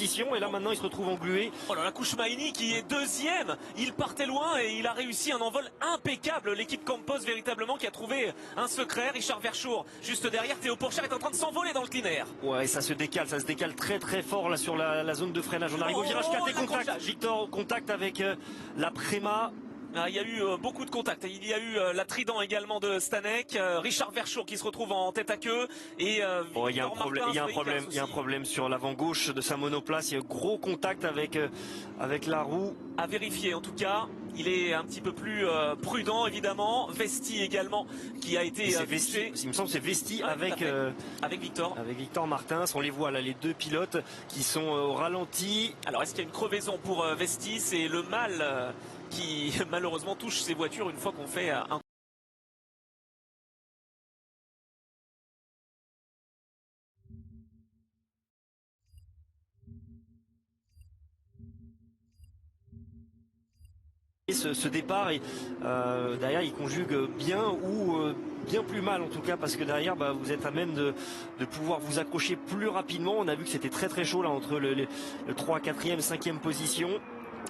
position et là maintenant il se retrouve englué. Oh là là, Kouchmaini qui est deuxième, il partait loin et il a réussi un envol impeccable. L'équipe Campos véritablement qui a trouvé un secret. Richard Verschoor juste derrière, Théo Pourchard est en train de s'envoler dans le clean air. Ouais, ça se décale très très fort là sur la zone de freinage. On arrive au virage 4 et contact. Victor contact avec la Prema. Il y a eu beaucoup de contacts. Il y a eu la Trident également de Stanek, Richard Verschoor qui se retrouve en tête à queue et il y a un problème sur l'avant gauche de sa monoplace. Il y a un gros contact avec la roue. À vérifier en tout cas. Il est un petit peu plus prudent évidemment. Vesti également qui a été touché. Il me semble que c'est Vesti avec Victor. Avec Victor Martins. On les voit là, les deux pilotes qui sont au ralenti. Alors est-ce qu'il y a une crevaison pour Vesti? C'est le mal qui malheureusement touche ces voitures une fois qu'on fait un... Ce départ et derrière il conjugue bien ou bien plus mal en tout cas parce que derrière vous êtes à même de pouvoir vous accrocher plus rapidement. On a vu que c'était très très chaud là entre le 3, 4e, 5e position.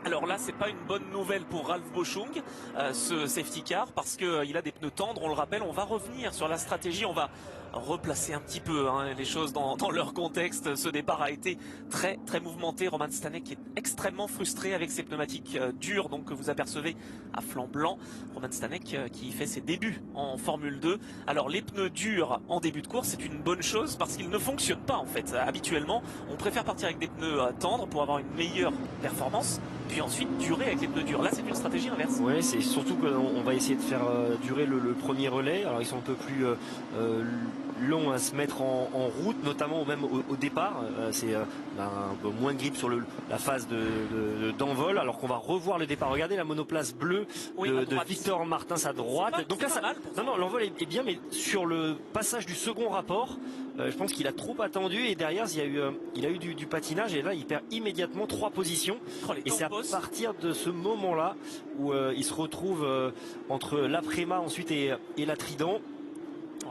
Alors là, c'est pas une bonne nouvelle pour Ralf Boschung, ce safety car, parce qu'il a des pneus tendres, on le rappelle. On va revenir sur la stratégie, on va replacer un petit peu les choses dans leur contexte. Ce départ a été très très mouvementé. Roman Stanek est extrêmement frustré avec ses pneumatiques dures, donc que vous apercevez à flanc blanc. Roman Stanek qui fait ses débuts en Formule 2. Alors les pneus durs en début de course, c'est une bonne chose parce qu'ils ne fonctionnent pas en fait. Habituellement, on préfère partir avec des pneus tendres pour avoir une meilleure performance, puis ensuite durer avec les pneus durs. Là, c'est une stratégie inverse. Oui, c'est surtout qu'on va essayer de faire durer le premier relais. Alors ils sont un peu plus long à se mettre en route, notamment même au départ. C'est un peu moins de grip sur la phase d'envol, alors qu'on va revoir le départ. Regardez la monoplace bleue de Victor Martins à droite. Donc là, non, l'envol est bien, mais sur le passage du second rapport, je pense qu'il a trop attendu et derrière il a eu du patinage et là il perd immédiatement 3 positions. Et c'est à partir de ce moment-là où il se retrouve entre la Prema ensuite et la Trident.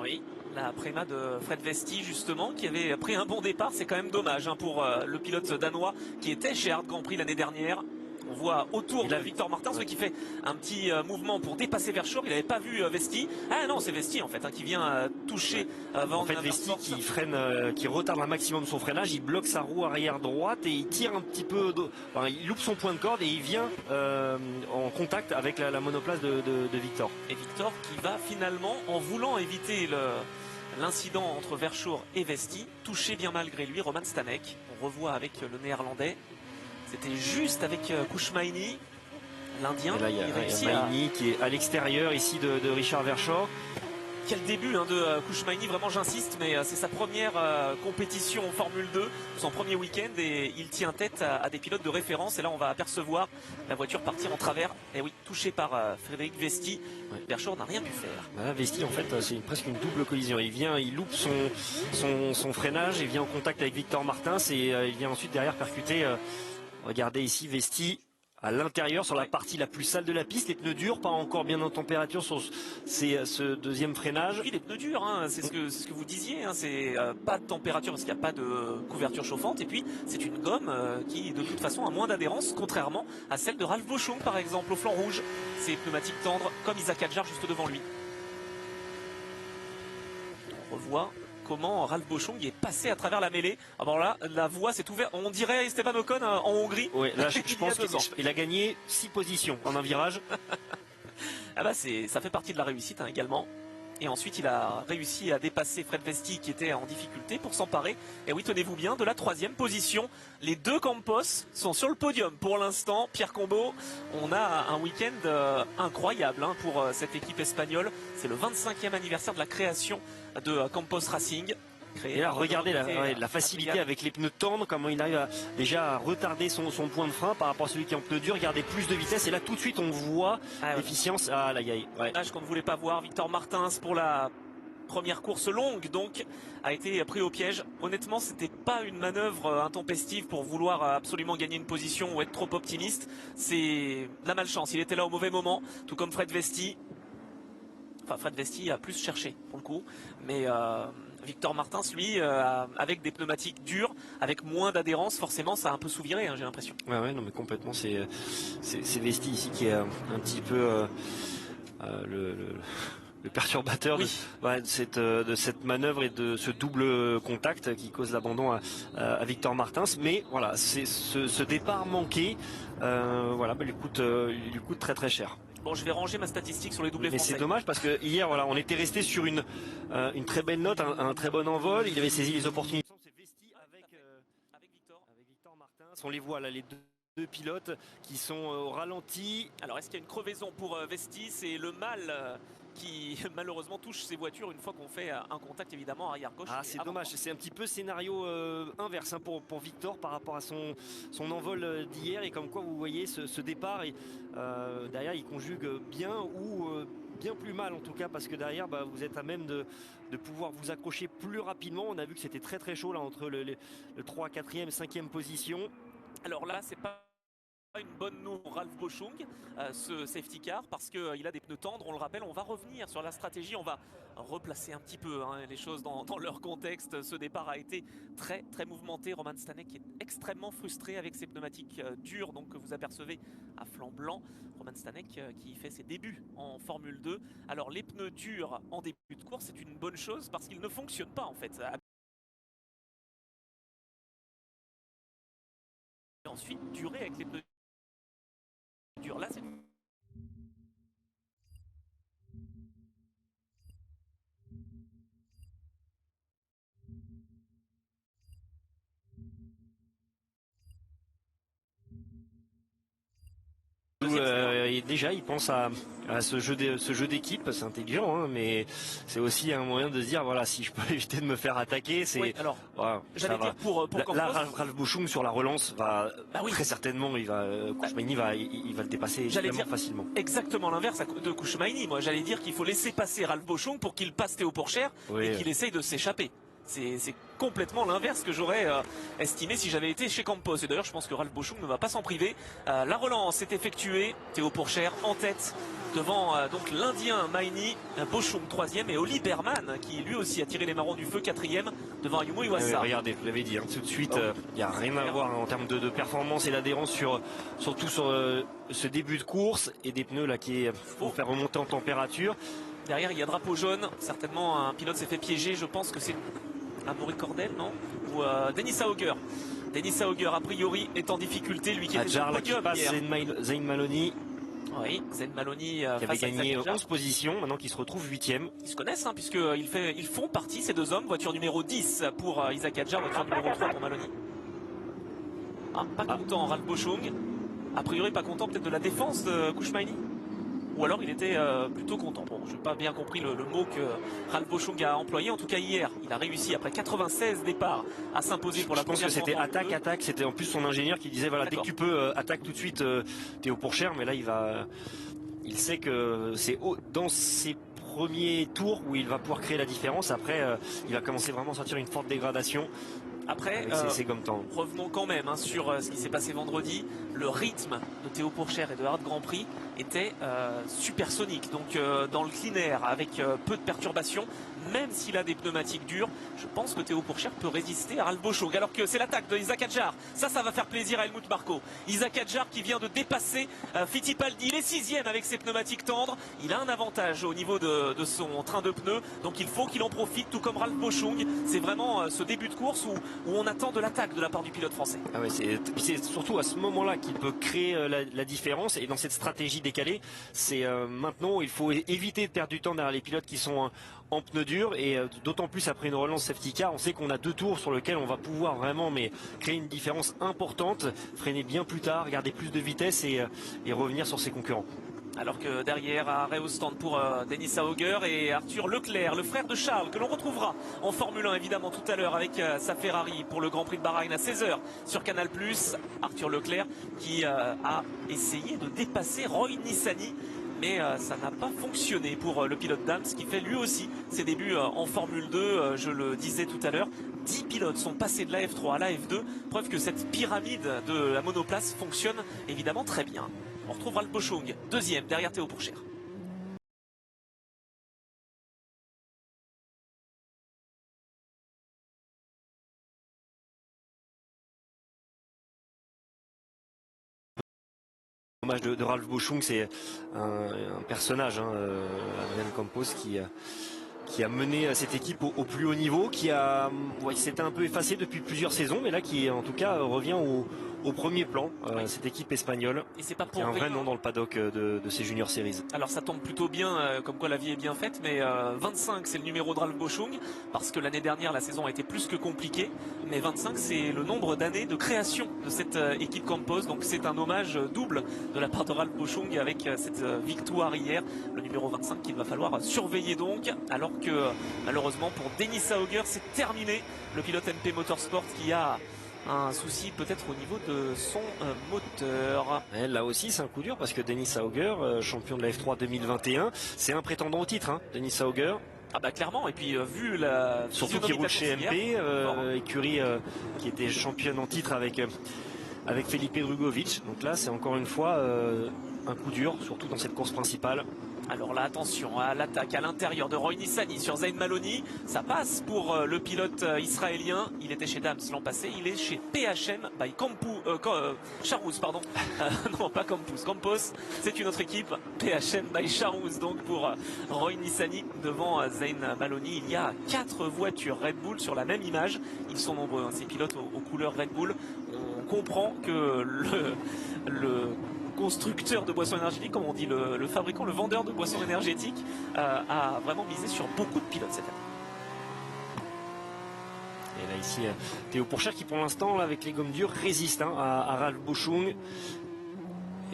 Oui. La Prema de Fred Vesti justement qui avait pris un bon départ. C'est quand même dommage pour le pilote danois qui était chez Hard Grand Prix l'année dernière. On voit autour de Victor Martins qui fait un petit mouvement pour dépasser Verschoor. Il n'avait pas vu Vesti. Ah non, c'est Vesti en fait qui vient toucher avant. En fait, Vesti qui freine, qui retarde un maximum son freinage. Il bloque sa roue arrière droite et il tire un petit peu. Enfin, il loupe son point de corde et il vient en contact avec la monoplace de Victor. Et Victor qui va finalement, en voulant éviter l'incident entre Verschoor et Vesti, toucher bien malgré lui Roman Stanek. On revoit avec le néerlandais. C'était juste avec Kouchmaini, l'Indien. Là, il y a Maini qui est à l'extérieur ici de Richard Verschoor. Quel début de Kouchmaini, vraiment j'insiste, mais c'est sa première compétition en Formule 2, son premier week-end et il tient tête à des pilotes de référence. Et là on va apercevoir la voiture partir en travers. Et oui, touché par Frédéric Vesti. Verschoor n'a rien pu faire. Voilà, Vesti en fait c'est presque une double collision. Il loupe son freinage, il vient en contact avec Victor Martins et il vient ensuite derrière percuter. Regardez ici Vesti à l'intérieur sur la partie la plus sale de la piste. Les pneus durs, pas encore bien en température sur ce deuxième freinage. Oui, les pneus durs, c'est ce que vous disiez. C'est pas de température parce qu'il n'y a pas de couverture chauffante. Et puis c'est une gomme qui de toute façon a moins d'adhérence, contrairement à celle de Ralf Boschung par exemple au flanc rouge. Ces pneumatiques tendres comme Isaac Hadjar juste devant lui. On revoit comment Ralf Boschung est passé à travers la mêlée. Alors là, la voie s'est ouverte. On dirait Esteban Ocon en Hongrie. Oui, là je pense qu'il a gagné 6 positions en un virage. Ah bah ça fait partie de la réussite également. Et ensuite il a réussi à dépasser Fred Vesti qui était en difficulté pour s'emparer. Et oui, tenez-vous bien, de la 3e position. Les deux Campos sont sur le podium pour l'instant. Pierre Combeau, on a un week-end incroyable pour cette équipe espagnole. C'est le 25e anniversaire de la création de Campos Racing. Et là, regardez la facilité avec les pneus tendres, comment il arrive déjà à retarder son point de frein par rapport à celui qui est en pneu dur. Regardez, plus de vitesse et là tout de suite on voit l'efficience. Ah là, qu'on ne voulait pas voir. Victor Martins pour la première course longue donc a été pris au piège. Honnêtement, c'était pas une manœuvre intempestive pour vouloir absolument gagner une position ou être trop optimiste. C'est la malchance. Il était là au mauvais moment, tout comme Fred Vesti. Enfin, Fred Vesti a plus cherché pour le coup, mais Victor Martins, lui, avec des pneumatiques dures, avec moins d'adhérence, forcément, ça a un peu sous-viré, hein, j'ai l'impression. Ouais, non, mais complètement. C'est Vesti ici qui est un petit peu le perturbateur Oui. de cette manœuvre et de ce double contact qui cause l'abandon à Victor Martins. Mais voilà, c'est ce départ manqué, voilà, lui coûte très très cher. Bon, je vais ranger ma statistique sur les doublés français. Mais c'est dommage parce que hier, voilà, on était resté sur une très belle note, un très bon envol. Il avait saisi les opportunités. C'est Vesti avec Victor Martins. On les voit là, les deux pilotes qui sont au ralenti. Alors, est-ce qu'il y a une crevaison pour Vesti? C'est le mal qui malheureusement touche ces voitures une fois qu'on fait un contact évidemment arrière gauche. Ah, c'est dommage, c'est un petit peu scénario inverse, hein, pour Victor par rapport à son envol d'hier, et comme quoi vous voyez ce départ, et derrière il conjugue bien ou bien plus mal en tout cas, parce que derrière vous êtes à même de pouvoir vous accrocher plus rapidement. On a vu que c'était très très chaud là entre le 3, 4e, 5e position. Alors là c'est pas une bonne nouvelle pour Ralf Boschung, ce safety car, parce qu'il a des pneus tendres, on le rappelle. On va revenir sur la stratégie, on va replacer un petit peu les choses dans leur contexte. Ce départ a été très très mouvementé. Roman Stanek est extrêmement frustré avec ses pneumatiques dures, donc que vous apercevez à flanc blanc. Roman Stanek qui fait ses débuts en Formule 2. Alors les pneus durs en début de course, c'est une bonne chose parce qu'ils ne fonctionnent pas en fait. Et ensuite durer avec les pneus durs, là c'est déjà il pense à ce jeu d'équipe. C'est intelligent, hein, mais c'est aussi un moyen de se dire voilà, si je peux éviter de me faire attaquer, c'est oui, alors voilà, j'allais dire pour là Ralf Boschung sur la relance va oui. Très certainement Kouchmaini il va le dépasser facilement. Exactement l'inverse de Kouchmaini. Moi j'allais dire qu'il faut laisser passer Ralf Boschung pour qu'il passe Théo Pourchaire et qu'il essaye de s'échapper. C'est complètement l'inverse que j'aurais estimé si j'avais été chez Campos. Et d'ailleurs je pense que Ralf Boschung ne va pas s'en priver. La relance est effectuée, Théo Pourchaire en tête devant donc l'Indien Maini, Boschung 3e et Oli Berman qui lui aussi a tiré les marrons du feu 4e devant Ayumu Iwasa. Regardez, vous l'avez dit, hein, tout de suite, il n'y a rien à voir en termes de performance et d'adhérence surtout sur ce début de course, et des pneus là qui vont faire remonter en température. Derrière il y a drapeau jaune, certainement un pilote s'est fait piéger, je pense que c'est Amaury Cordel, non? Ou Denis Auger. Denis Auger a priori est en difficulté, lui qui était sur le podium hier. Zayn Maloney. Oui, Zayn Maloney qui avait gagné 11 positions, maintenant qu'il se retrouve 8e. Ils se connaissent, hein, puisqu'ils font partie, ces deux hommes. Voiture numéro 10 pour Isaac Adjar, voiture numéro 3 pour Maloney. Pas content Ralf Boschung. A priori pas content peut-être de la défense de Kouchmaini. Ou alors il était plutôt content. Bon, je n'ai pas bien compris le mot que Ralf Boschung a employé. En tout cas hier, il a réussi après 96 départs à s'imposer pour la première fois. Je pense que c'était attaque. C'était en plus son ingénieur qui disait voilà, dès que tu peux, attaque tout de suite Théo Pourchaire. Mais là il sait que c'est dans ses premiers tours où il va pouvoir créer la différence. Après il va commencer vraiment à sentir une forte dégradation. Après, revenons quand même sur ce qui s'est passé vendredi. Le rythme de Théo Pourchaire et de Hard Grand Prix était supersonique. Donc dans le clean air, avec peu de perturbations, même s'il a des pneumatiques dures, je pense que Théo Pourchaire peut résister à Ralf Boschung. Alors que c'est l'attaque de Isaac Adjar. Ça va faire plaisir à Helmut Marko. Isaac Adjar qui vient de dépasser Fittipaldi. Il est 6e avec ses pneumatiques tendres. Il a un avantage au niveau de son train de pneus. Donc il faut qu'il en profite, tout comme Ralf Boschung. C'est vraiment ce début de course où on attend de l'attaque de la part du pilote français. Ah ouais, c'est surtout à ce moment-là qu'il peut créer la différence. Et dans cette stratégie décalée, c'est maintenant il faut éviter de perdre du temps derrière les pilotes qui sont en pneus durs, et d'autant plus après une relance safety car. On sait qu'on a 2 tours sur lesquels on va pouvoir vraiment créer une différence importante, freiner bien plus tard, garder plus de vitesse et revenir sur ses concurrents. Alors que derrière, arrêt au stand pour Denis Auger et Arthur Leclerc, le frère de Charles, que l'on retrouvera en Formule 1 évidemment tout à l'heure avec sa Ferrari pour le Grand Prix de Bahreïn à 16h sur Canal+. Arthur Leclerc qui a essayé de dépasser Roy Nissany, mais ça n'a pas fonctionné pour le pilote Dams qui fait lui aussi ses débuts en Formule 2. Je le disais tout à l'heure, 10 pilotes sont passés de la F3 à la F2, preuve que cette pyramide de la monoplace fonctionne évidemment très bien. On retrouve Ralf Boschung, 2e derrière Théo Pourchaire. l'image de Ralph Boschung, c'est un personnage, hein, Adrian Campos, qui a mené cette équipe au plus haut niveau, qui s'était un peu effacé depuis plusieurs saisons, mais là qui en tout cas revient au premier plan, cette équipe espagnole. Et c'est pas pour qui a un vrai rien. nom dans le paddock de ces junior series. Alors ça tombe plutôt bien, comme quoi la vie est bien faite, mais 25 c'est le numéro de Ralph Boschung, parce que l'année dernière la saison a été plus que compliquée, mais 25 c'est le nombre d'années de création de cette équipe Campos, donc c'est un hommage double de la part de Ralph Boschung avec cette victoire hier, le numéro 25 qu'il va falloir surveiller donc, alors que malheureusement pour Dennis Auger c'est terminé, le pilote MP Motorsport qui a un souci peut-être au niveau de son moteur. Et là aussi c'est un coup dur parce que Dennis Auger, champion de la F3 2021, c'est un prétendant au titre, hein, Dennis Auger. Ah bah clairement, et puis vu la... Surtout qu'il roule chez MP, écurie qui était championne en titre avec Felipe Drugovich. Donc là c'est encore une fois un coup dur, surtout dans cette course principale. Alors là, attention à l'attaque à l'intérieur de Roy Nissany sur Zayn Maloney. Ça passe pour le pilote israélien. Il était chez Dams l'an passé. Il est chez PHM by Charouz, pardon. Non, pas Campos. Campos, c'est une autre équipe. PHM by Charouz, donc pour Roy Nissany devant Zayn Maloney. Il y a 4 voitures Red Bull sur la même image. Ils sont nombreux, hein, ces pilotes aux couleurs Red Bull. On comprend que le constructeur de boissons énergétiques, comme on dit, le fabricant, le vendeur de boissons énergétiques, a vraiment misé sur beaucoup de pilotes cette année. Et là ici, Théo Pourchaire qui pour l'instant, avec les gommes dures, résiste, hein, à Ralph Boschung.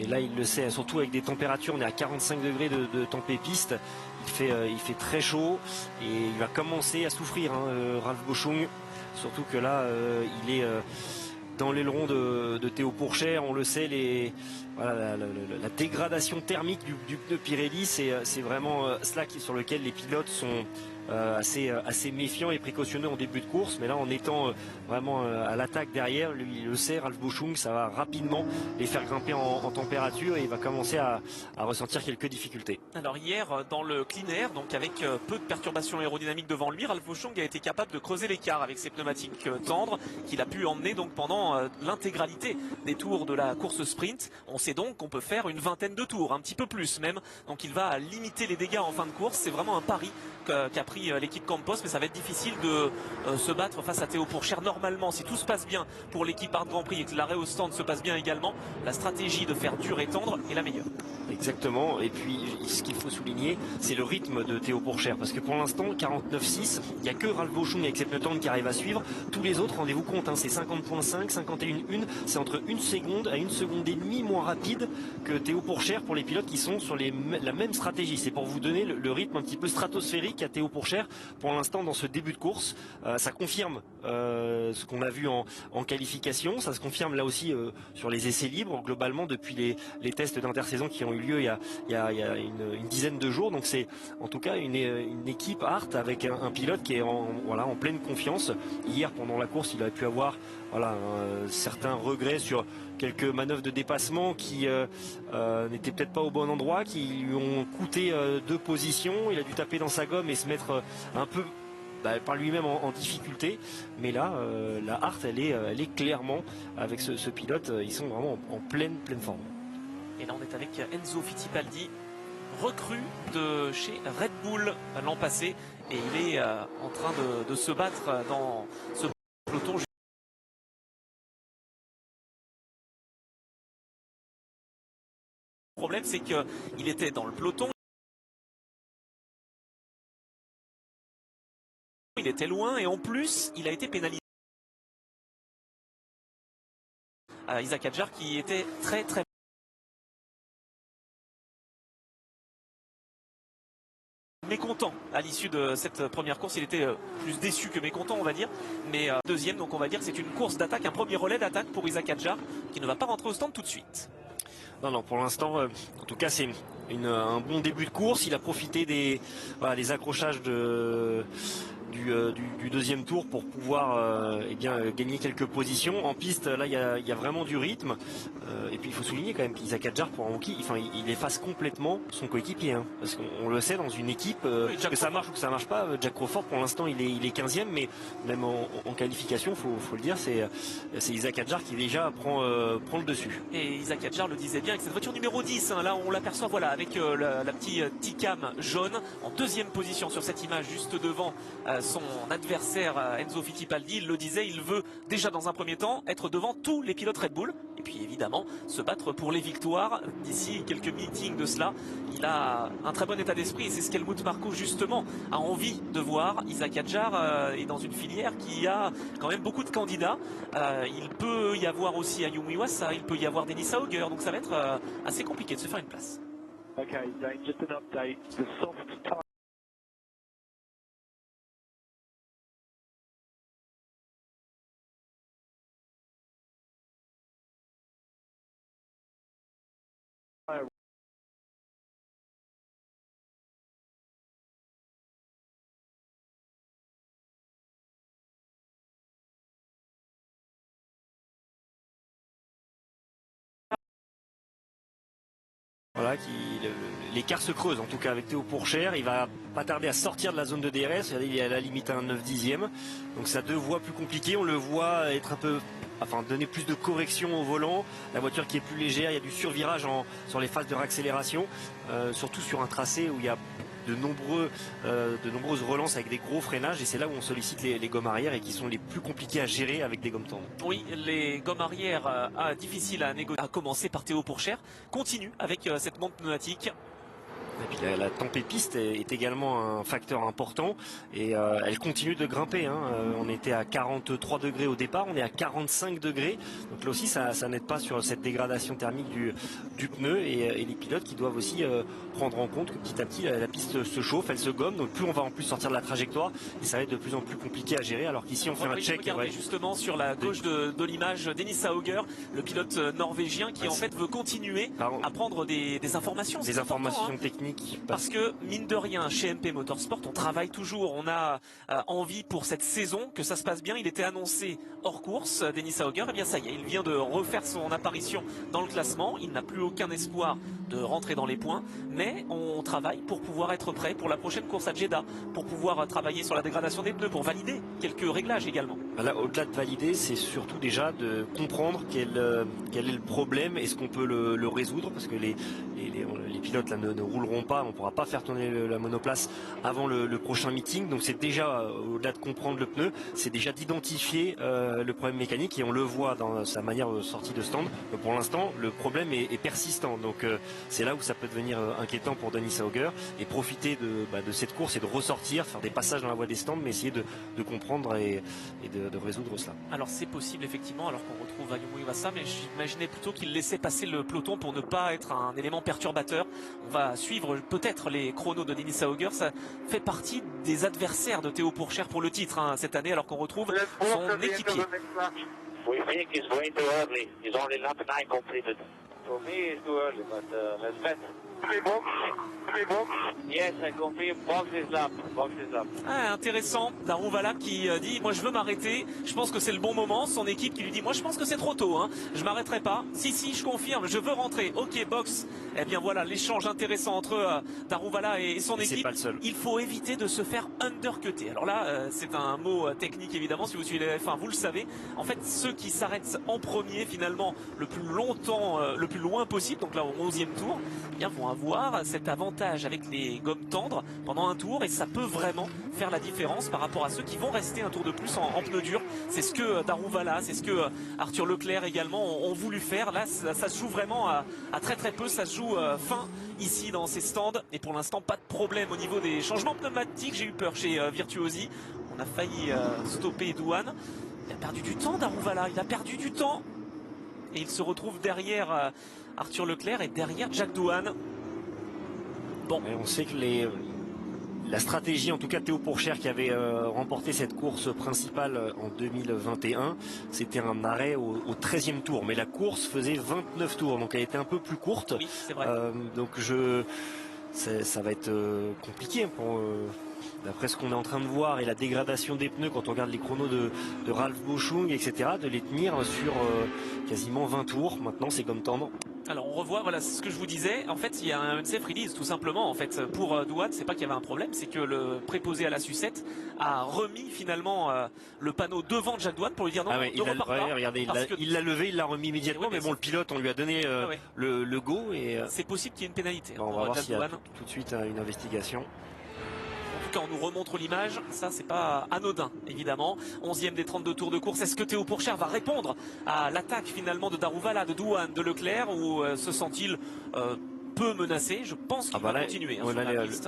Et là il le sait, surtout avec des températures, on est à 45 degrés de tempé piste. Il fait très chaud et il va commencer à souffrir, hein, Ralph Boschung. Surtout que là, il est... dans l'aileron de Théo Pourchaire, on le sait, la dégradation thermique du pneu Pirelli, c'est vraiment cela sur lequel les pilotes sont assez méfiants et précautionneux en début de course. Mais là, en étant vraiment à l'attaque derrière, lui, il le sait, Ralph Boschung, ça va rapidement les faire grimper en température et il va commencer à ressentir quelques difficultés. Alors hier, dans le clean air, donc avec peu de perturbations aérodynamiques devant lui, Ralph Boschung a été capable de creuser l'écart avec ses pneumatiques tendres qu'il a pu emmener donc pendant l'intégralité des tours de la course sprint. On sait donc qu'on peut faire une vingtaine de tours, un petit peu plus même. Donc il va limiter les dégâts en fin de course. C'est vraiment un pari qu'a pris l'équipe Campos, mais ça va être difficile de se battre face à Théo Pourchaire. Normalement, si tout se passe bien pour l'équipe Art Grand Prix et que l'arrêt au stand se passe bien également, la stratégie de faire dur et tendre est la meilleure. Exactement, et puis ce qu'il faut souligner, c'est le rythme de Théo Pourchaire, parce que pour l'instant, 49,6, il n'y a que Ralph Boschung avec ses pneus tendres qui arrive à suivre. Tous les autres, rendez-vous compte, hein, c'est 50.5, 51,1, c'est entre 1 seconde à 1 seconde et demie moins rapide que Théo Pourchaire pour les pilotes qui sont sur la même stratégie. C'est pour vous donner le rythme un petit peu stratosphérique à Théo Pourchaire pour l'instant dans ce début de course. Ça confirme ce qu'on a vu en qualification, ça se confirme là aussi sur les essais libres, globalement depuis les tests d'intersaison qui ont eu lieu il y a une dizaine de jours. Donc c'est en tout cas une équipe Art avec un pilote qui est en pleine confiance. Hier pendant la course il a pu avoir certains regrets sur quelques manœuvres de dépassement qui n'étaient peut-être pas au bon endroit, qui lui ont coûté 2 positions. Il a dû taper dans sa gomme et se mettre un peu par lui-même en difficulté. Mais là la Art elle est clairement avec ce pilote, ils sont vraiment en pleine forme. Et là on est avec Enzo Fittipaldi, recrue de chez Red Bull l'an passé, et il est en train de se battre dans ce peloton. Le problème c'est qu'il était dans le peloton, il était loin et en plus il a été pénalisé. Isaac Hadjar qui était très mécontent à l'issue de cette première course. Il était plus déçu que mécontent, on va dire, mais deuxième, donc on va dire que c'est une course d'attaque, un premier relais d'attaque pour Isaac Hadjar qui ne va pas rentrer au stand tout de suite. Non, pour l'instant, en tout cas, c'est un bon début de course. Il a profité des accrochages du deuxième tour pour pouvoir gagner quelques positions. En piste, là, il y a vraiment du rythme. Et puis, il faut souligner quand même qu'Isaac Adjar, pour un rookie, il efface complètement son coéquipier. Hein, parce qu'on le sait, dans une équipe, que ça marche ou que ça marche pas, Jack Crawford, pour l'instant, il est 15e, mais même en qualification, faut le dire, c'est Isaac Adjar qui déjà prend le dessus. Et Isaac Adjar le disait bien avec cette voiture numéro 10. Hein, là, on l'aperçoit, voilà, avec la petite T-Cam jaune en deuxième position sur cette image, juste devant son adversaire Enzo Fittipaldi. Il le disait, il veut déjà dans un premier temps être devant tous les pilotes Red Bull et puis évidemment se battre pour les victoires. D'ici quelques meetings de cela, il a un très bon état d'esprit et c'est ce qu'Helmut Marko justement a envie de voir. Isaac Adjar est dans une filière qui a quand même beaucoup de candidats. Il peut y avoir aussi Ayumu Iwasa, il peut y avoir Dennis Auger, donc ça va être assez compliqué de se faire une place. Okay, Dane, just an update. The soft tyre Voilà, l'écart se creuse en tout cas avec Théo Pourchaire. Il va pas tarder à sortir de la zone de DRS. Il est à la limite à un 9 dixième. Donc ça deux voies plus compliquées. On le voit être donner plus de correction au volant. La voiture qui est plus légère. Il y a du survirage sur les phases de réaccélération. Surtout sur un tracé où il y a de nombreuses relances avec des gros freinages, et c'est là où on sollicite les gommes arrière et qui sont les plus compliquées à gérer avec des gommes tendres. Oui, les gommes arrière difficiles à négocier, à commencer par Théo Pourchaire, continue avec cette monte pneumatique. Et puis la tempête piste est également un facteur important et elle continue de grimper. Hein. On était à 43 degrés au départ, on est à 45 degrés. Donc là aussi ça n'aide pas sur cette dégradation thermique du pneu et les pilotes qui doivent aussi prendre en compte que petit à petit la piste se chauffe, elle se gomme. Donc plus on va en plus sortir de la trajectoire et ça va être de plus en plus compliqué à gérer. Alors qu'ici on fait un check. Regardez justement sur la gauche de l'image Dennis Auger, le pilote norvégien qui en fait veut continuer à prendre des informations. Des informations techniques. Parce que mine de rien, chez MP Motorsport, on travaille toujours, on a envie pour cette saison que ça se passe bien. Il était annoncé hors course, Dennis Auger, et bien ça y est, il vient de refaire son apparition dans le classement. Il n'a plus aucun espoir de rentrer dans les points, mais on travaille pour pouvoir être prêt pour la prochaine course à Jeddah, pour pouvoir travailler sur la dégradation des pneus, pour valider quelques réglages également. Là, au-delà de valider, c'est surtout déjà de comprendre quel est le problème, est-ce qu'on peut le résoudre, parce que les pilotes là ne rouleront pas, on ne pourra pas faire tourner la monoplace avant le prochain meeting. Donc c'est déjà, au-delà de comprendre le pneu, c'est déjà d'identifier le problème mécanique, et on le voit dans sa manière de sortie de stand. Donc pour l'instant, le problème est persistant. Donc c'est là où ça peut devenir inquiétant pour Dennis Auger, et profiter de cette course et de ressortir, faire des passages dans la voie des stands, mais essayer de comprendre et de résoudre cela. Alors c'est possible effectivement, alors qu'on retrouve Ayumu Iwasa, mais j'imaginais plutôt qu'il laissait passer le peloton pour ne pas être un élément perturbateur. On va suivre peut-être les chronos de Dennis Auger. Ça fait partie des adversaires de Théo Pourchaire pour le titre cette année, alors qu'on retrouve son équipier. We think he's going too early. He's only lap 9 completed. For me, it's too early, but let's bet. Yes, I confirm. Box is lap. Box is lap. Ah, intéressant. Daruvala qui dit moi je veux m'arrêter. Je pense que c'est le bon moment. Son équipe qui lui dit moi je pense que c'est trop tôt. Je m'arrêterai pas. Si, je confirme. Je veux rentrer. Ok, box. Eh bien voilà l'échange intéressant entre Daruvala et son équipe. Pas le seul. Il faut éviter de se faire undercutter. Alors là, c'est un mot technique évidemment. Si vous suivez les F1, vous le savez. En fait, ceux qui s'arrêtent en premier finalement le plus longtemps, le plus loin possible, donc là au 11e tour, eh bien vont avoir cet avantage avec les gommes tendres pendant un tour, et ça peut vraiment faire la différence par rapport à ceux qui vont rester un tour de plus en pneus durs. C'est ce que Daruvala, c'est ce que Arthur Leclerc également ont voulu faire. Là ça se joue vraiment à très très peu, ça se joue fin ici dans ces stands, et pour l'instant pas de problème au niveau des changements pneumatiques. J'ai eu peur chez Virtuosi, on a failli stopper Douane. Il a perdu du temps Daruvala, il a perdu du temps, et il se retrouve derrière Arthur Leclerc et derrière Jack Doohan. Bon. Et on sait que la stratégie, en tout cas Théo Pourchaire qui avait remporté cette course principale en 2021, c'était un arrêt au 13e tour. Mais la course faisait 29 tours, donc elle était un peu plus courte. Oui, c'est vrai. Donc ça va être compliqué d'après ce qu'on est en train de voir et la dégradation des pneus quand on regarde les chronos de Ralph Boschung, etc., de les tenir sur quasiment 20 tours. Maintenant, c'est comme tendre. Alors on revoit, voilà ce que je vous disais. En fait, il y a un unsafe release tout simplement. En fait, pour Douane, c'est pas qu'il y avait un problème, c'est que le préposé à la sucette a remis finalement le panneau devant Jack Douane pour lui dire non, ouais, ne repars pas. Regardez, il l'a levé, il l'a remis immédiatement, mais bon, le pilote, on lui a donné le go et c'est possible qu'il y ait une pénalité. Bon, on va voir s'il y a tout de suite une investigation. En tout cas, on nous remontre l'image, ça c'est pas anodin évidemment. 11e des 32 tours de course, est-ce que Théo Pourchaire va répondre à l'attaque finalement de Daruvala, de Douane, de Leclerc, ou se sent-il peu menacé? Je pense qu'il va continuer.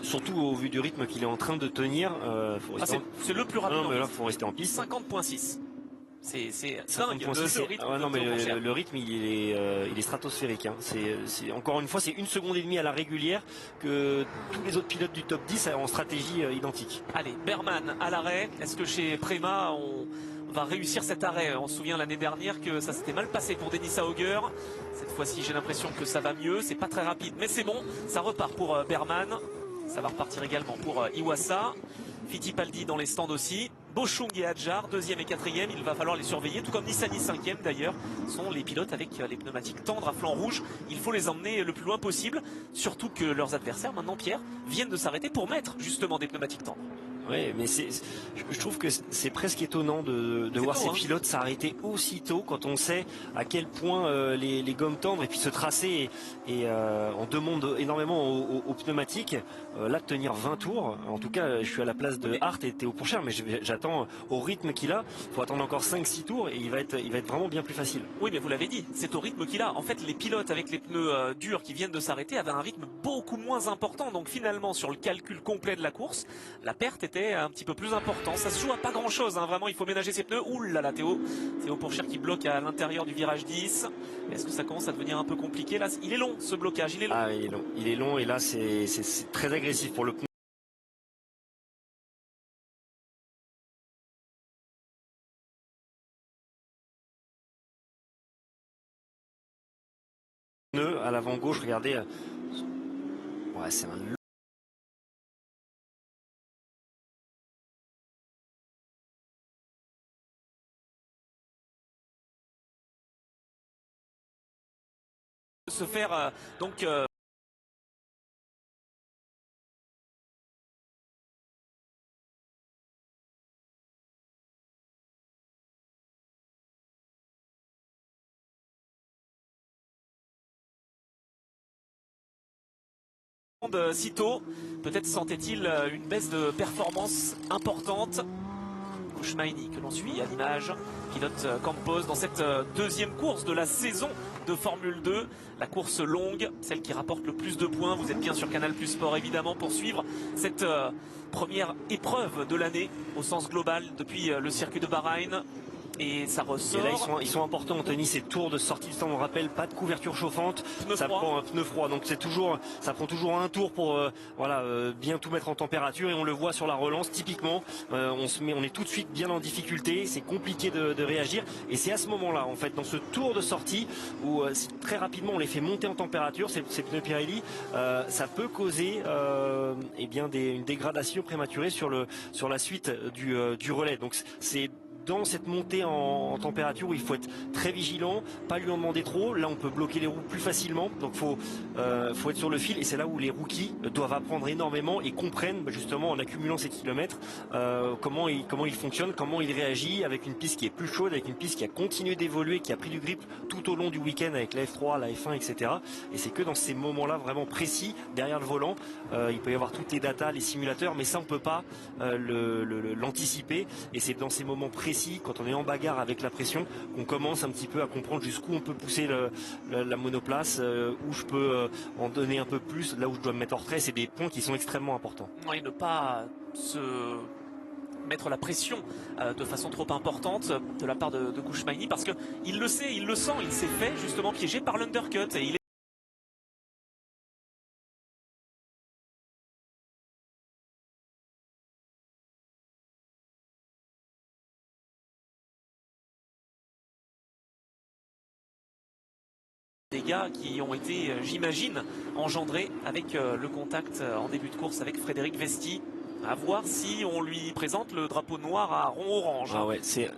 Surtout au vu du rythme qu'il est en train de tenir. C'est le plus rapide. Non, mais là, il faut rester en piste. 50.6. C'est dingue le rythme. Non, mais le rythme il est stratosphérique. Hein. Encore une fois, c'est 1,5 seconde à la régulière que tous les autres pilotes du top 10 en stratégie identique. Allez, Berman à l'arrêt. Est-ce que chez Prema on va réussir cet arrêt? On se souvient l'année dernière que ça s'était mal passé pour Dennis Auger. Cette fois-ci, j'ai l'impression que ça va mieux. C'est pas très rapide, mais c'est bon. Ça repart pour Berman. Ça va repartir également pour Iwasa. Fittipaldi dans les stands aussi. Boschung et Hadjar, 2e et 4e, il va falloir les surveiller, tout comme Nissany 5e d'ailleurs, sont les pilotes avec les pneumatiques tendres à flanc rouge. Il faut les emmener le plus loin possible, surtout que leurs adversaires, maintenant Pierre, viennent de s'arrêter pour mettre justement des pneumatiques tendres. Oui, mais je trouve que c'est presque étonnant de voir ces pilotes s'arrêter aussitôt quand on sait à quel point les gommes tendres et puis ce tracé on demande énormément aux pneumatiques. Là, de tenir 20 tours, en tout cas, je suis à la place de Hart et Théo Pourchaire, mais j'attends au rythme qu'il a. Il faut attendre encore 5-6 tours et il va être vraiment bien plus facile. Oui, mais vous l'avez dit, c'est au rythme qu'il a. En fait, les pilotes avec les pneus durs qui viennent de s'arrêter avaient un rythme beaucoup moins important. Donc finalement, sur le calcul complet de la course, la perte était un petit peu plus important. Ça se joue à pas grand chose, hein. Vraiment il faut ménager ses pneus. Ouh là là, Théo Pourchaire qui bloque à l'intérieur du virage 10. Est-ce que ça commence à devenir un peu compliqué là? Il est long ce blocage, il est long. Ah, il est long et là c'est très agressif pour le pneu à l'avant gauche, regardez. Ouais, c'est un se faire sitôt. Peut-être sentait-il une baisse de performance importante. Kouchmaini que l'on suit à l'image, pilote Campos dans cette deuxième course de la saison de Formule 2, la course longue, celle qui rapporte le plus de points. Vous êtes bien sur Canal Plus Sport évidemment pour suivre cette première épreuve de l'année au sens global depuis le circuit de Bahreïn. Et ça ressort. Et là, ils sont importants, Anthony, ces tours de sortie de stand, on rappelle, pas de couverture chauffante, prend un pneu froid, donc ça prend toujours un tour pour bien tout mettre en température, et on le voit sur la relance, typiquement, on est tout de suite bien en difficulté, c'est compliqué de réagir, et c'est à ce moment-là, en fait, dans ce tour de sortie, où très rapidement on les fait monter en température, ces pneus Pirelli, ça peut causer une dégradation prématurée sur la suite du relais, donc c'est dans cette montée en température où il faut être très vigilant, pas lui en demander trop. Là on peut bloquer les roues plus facilement, donc faut être sur le fil, et c'est là où les rookies doivent apprendre énormément et comprennent justement en accumulant ces kilomètres comment il fonctionne, comment il réagit avec une piste qui est plus chaude, avec une piste qui a continué d'évoluer, qui a pris du grip tout au long du week-end avec la F3, la F1, etc. Et c'est que dans ces moments-là vraiment précis, derrière le volant, il peut y avoir toutes les datas, les simulateurs, mais ça on peut pas l'anticiper, et c'est dans ces moments précis, quand on est en bagarre avec la pression, qu'on commence un petit peu à comprendre jusqu'où on peut pousser la monoplace, où je peux en donner un peu plus, là où je dois me mettre en retrait. C'est des points qui sont extrêmement importants. Oui, ne pas se mettre la pression de façon trop importante de la part de Kouchmaini, parce qu'il le sait, il le sent, il s'est fait justement piéger par l'undercut, et il dégâts qui ont été, j'imagine, engendrés avec le contact en début de course avec Frédéric Vesti. À voir si on lui présente le drapeau noir à rond orange. Ah ouais, c'est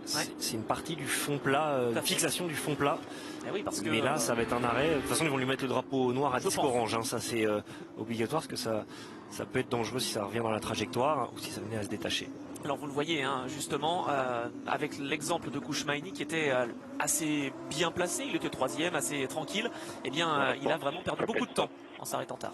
une partie du fond plat, fixation du fond plat. Eh oui, parce que, mais là, ça va être un arrêt. De toute façon, ils vont lui mettre le drapeau noir à disque pense. orange. Hein. Ça, c'est obligatoire parce que ça peut être dangereux si ça revient dans la trajectoire ou si ça venait à se détacher. Alors vous le voyez, hein, justement, avec l'exemple de Kouchmaini qui était assez bien placé, il était troisième, assez tranquille, eh bien il a vraiment perdu beaucoup de temps en s'arrêtant tard.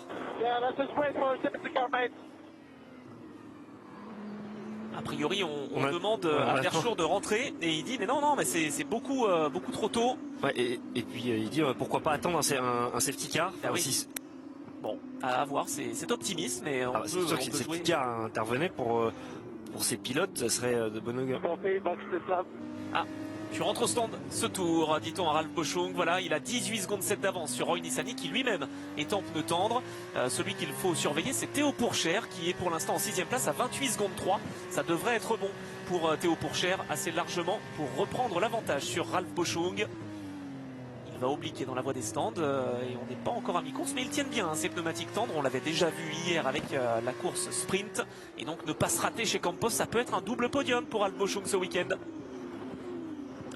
A priori, on demande à Verschoor de rentrer et il dit mais non, mais c'est beaucoup trop tôt. Ouais, et puis il dit pourquoi pas attendre un safety car. Ah oui. Bon, à voir, c'est optimiste, mais on peut, c'est sûr que si le safety car intervenait pour ces pilotes, ça serait de bonne augure. Ah, tu rentres au stand ce tour, dit-on à Ralph Boschung. Voilà, il a 18 secondes 7 d'avance sur Roy Nissany qui lui-même est en pneu tendre. Celui qu'il faut surveiller, c'est Théo Pourchaire qui est pour l'instant en 6e place à 28 secondes 3. Ça devrait être bon pour Théo Pourchaire assez largement pour reprendre l'avantage sur Ralph Boschung. Il va obliquer dans la voie des stands et on n'est pas encore à mi-course, mais ils tiennent bien ces pneumatiques tendres. On l'avait déjà vu hier avec la course sprint. Et donc ne pas se rater chez Campos, ça peut être un double podium pour Ralph Boschung ce week-end.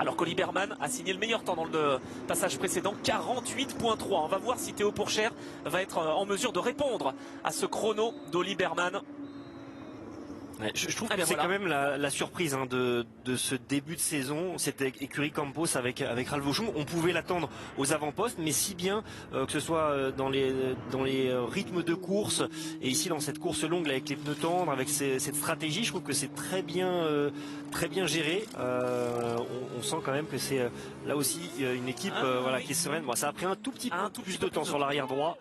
Alors qu'Oli Berman a signé le meilleur temps dans le passage précédent, 48.3. On va voir si Théo Pourchaire va être en mesure de répondre à ce chrono d'Oli Berman. Ouais, je trouve que c'est quand même la surprise hein, de ce début de saison, cette écurie Campos avec Ralph Boschung. On pouvait l'attendre aux avant-postes, mais si bien que ce soit dans les rythmes de course et ici dans cette course longue là, avec les pneus tendres, avec cette stratégie, je trouve que c'est très bien géré. On sent quand même que c'est là aussi une équipe qui est sereine. Bon, ça a pris un tout petit peu plus de temps sur l'arrière droit.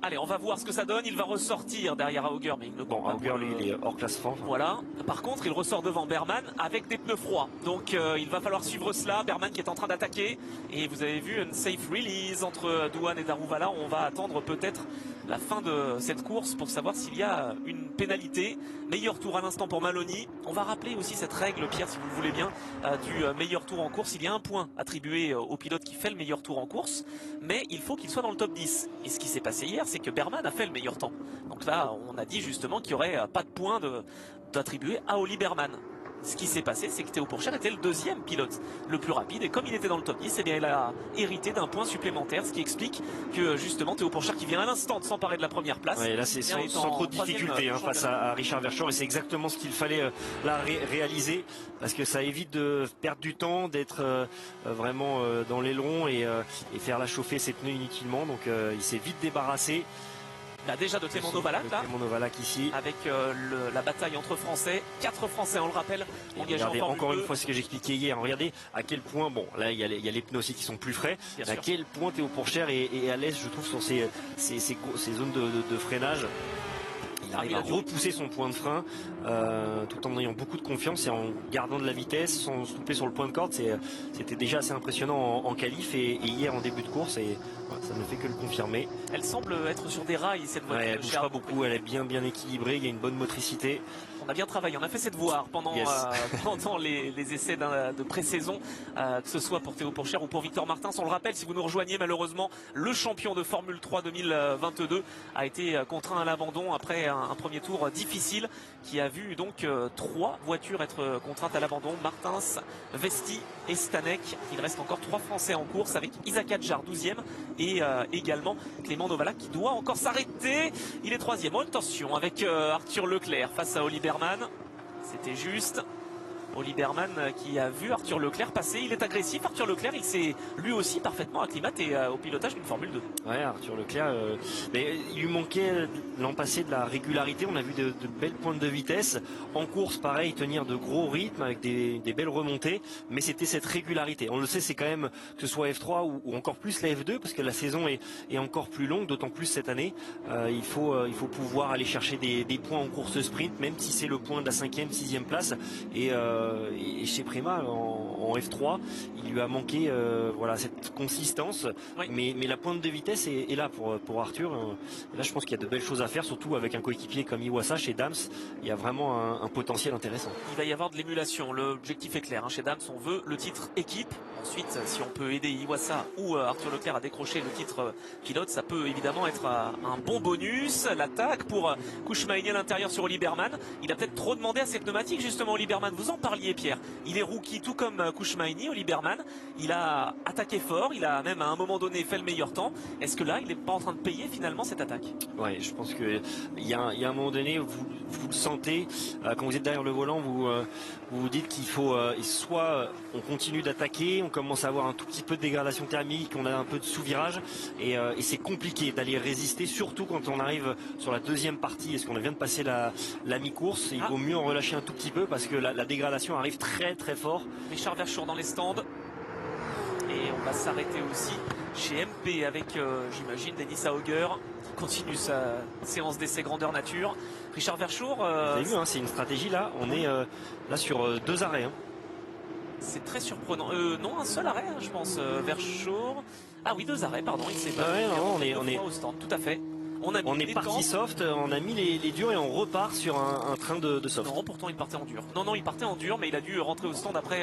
Allez, on va voir ce que ça donne. Il va ressortir derrière Auger, mais il ne compte pas. Auger, lui, il est hors classement. Voilà. Par contre, il ressort devant Berman avec des pneus froids. Donc, il va falloir suivre cela. Berman qui est en train d'attaquer. Et vous avez vu une safe release entre Douane et Daruvala. On va attendre peut-être la fin de cette course pour savoir s'il y a une pénalité. Meilleur tour à l'instant pour Maloney. On va rappeler aussi cette règle, Pierre, si vous le voulez bien, du meilleur tour en course. Il y a un point attribué au pilote qui fait le meilleur tour en course, mais il faut qu'il soit dans le top 10. Et ce qui s'est passé hier, c'est que Berman a fait le meilleur temps. Donc là, on a dit justement qu'il n'y aurait pas de point d'attribuer à Oli Berman. Ce qui s'est passé, c'est que Théo Pourchaire était le deuxième pilote le plus rapide. Et comme il était dans le top 10, eh bien, il a hérité d'un point supplémentaire. Ce qui explique que justement Théo Pourchaire, qui vient à l'instant de s'emparer de la première place. Ouais, là, c'est sans trop de difficulté face à Richard Verschoor. Et c'est exactement ce qu'il fallait réaliser. Parce que ça évite de perdre du temps, d'être vraiment dans l'aileron et faire la chauffer ses pneus inutilement. Donc il s'est vite débarrassé. Là déjà de Clément Novalak là, ici, avec la bataille entre Français, 4 Français on le rappelle, engagés en Formule 2. Encore une fois ce que j'expliquais hier, regardez à quel point, bon là il y a les pneus aussi qui sont plus frais, à quel point Théo Pourchaire est à l'aise je trouve sur ces zones de freinage. Il arrive à repousser son point de frein tout en ayant beaucoup de confiance et en gardant de la vitesse sans se tromper sur le point de corde. C'était déjà assez impressionnant en qualif et hier en début de course et ça ne fait que le confirmer. Elle semble être sur des rails cette voiture. Ouais, elle ne bouge pas beaucoup, elle est bien équilibrée, il y a une bonne motricité. On a bien travaillé, on a fait cette voir pendant les essais de pré-saison, que ce soit pour Théo Pourchaire ou pour Victor Martins. On le rappelle, si vous nous rejoignez, malheureusement, le champion de Formule 3 2022 a été contraint à l'abandon après un premier tour difficile qui a vu donc 3 voitures être contraintes à l'abandon. Martins, Vesti et Stanek. Il reste encore 3 Français en course avec Isaac Adjar 12e et également Clément Novalak qui doit encore s'arrêter. Il est 3e. Oh, attention avec Arthur Leclerc face à Oli Berman. C'était juste. Oli Berman qui a vu Arthur Leclerc passer, il est agressif. Arthur Leclerc, il s'est lui aussi parfaitement acclimaté au pilotage d'une Formule 2. Ouais, Arthur Leclerc, mais il lui manquait l'an passé de la régularité. On a vu de belles pointes de vitesse. En course, pareil, tenir de gros rythmes avec des belles remontées. Mais c'était cette régularité. On le sait, c'est quand même que ce soit F3 ou encore plus la F2 parce que la saison est encore plus longue, d'autant plus cette année. Il faut pouvoir aller chercher des points en course sprint, même si c'est le point de la 5e, 6e place. Et et chez Prema en F3, il lui a manqué voilà, cette consistance. Oui. Mais la pointe de vitesse est là pour Arthur. Là, je pense qu'il y a de belles choses à faire, surtout avec un coéquipier comme Iwasa chez Dams. Il y a vraiment un potentiel intéressant. Il va y avoir de l'émulation. L'objectif est clair. Chez Dams, on veut le titre équipe. Ensuite, si on peut aider Iwasa ou Arthur Leclerc à décrocher le titre pilote, ça peut évidemment être un bon bonus. L'attaque pour Kouchmaini à l'intérieur sur Oli Berman. Il a peut-être trop demandé à ses pneumatiques, justement, Oli Berman. Vous en parliez, Pierre. Il est rookie, tout comme Kouchmaini, Oli Berman. Il a attaqué fort. Il a même à un moment donné fait le meilleur temps. Est-ce que là, il n'est pas en train de payer finalement cette attaque? Ouais, je pense qu'il y a un moment donné, vous le sentez, quand vous êtes derrière le volant, vous vous dites qu'il faut soit on continue d'attaquer, on commence à avoir un tout petit peu de dégradation thermique, on a un peu de sous-virage et c'est compliqué d'aller résister, surtout quand on arrive sur la deuxième partie. Est-ce qu'on vient de passer la mi-course? Il vaut mieux en relâcher un tout petit peu parce que la dégradation arrive très très fort. Richard Verschoor dans les stands. Et on va s'arrêter aussi chez MP avec, j'imagine, Dennis Auger qui continue sa séance d'essai grandeur nature. Richard Verschoor. Vous avez vu, hein, c'est une stratégie là. On est là sur 2 arrêts. Hein. C'est très surprenant. Non, un seul arrêt, je pense. Verschoor. Ah oui, 2 arrêts, pardon. Il s'est pas. Ouais, non, on est au stand. Tout à fait. On est parti soft, on a mis les durs et on repart sur un train de soft. Non, pourtant il partait en dur. Non, il partait en dur, mais il a dû rentrer au stand après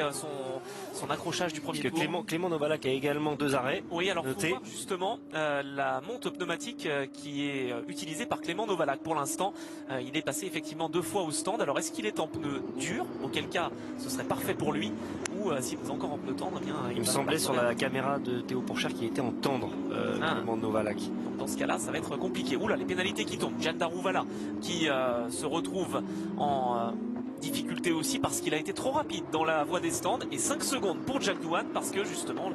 son accrochage du premier tour. Clément Novalak a également 2 arrêts. Oui, alors faut voir justement la monte pneumatique qui est utilisée par Clément Novalak. Pour l'instant, il est passé effectivement 2 fois au stand. Alors est-ce qu'il est en pneu dur, auquel cas ce serait parfait pour lui, ou s'il est encore en pneu tendre, eh bien, il me semblait sur la caméra de Théo Pourchère qu'il était en tendre, Clément Novalak. Donc dans ce cas-là, ça va être compliqué. Oula, les pénalités qui tombent. Jeanne Darouvala qui se retrouve en difficulté aussi parce qu'il a été trop rapide dans la voie des stands, et 5 secondes pour Jack Doohan parce que justement,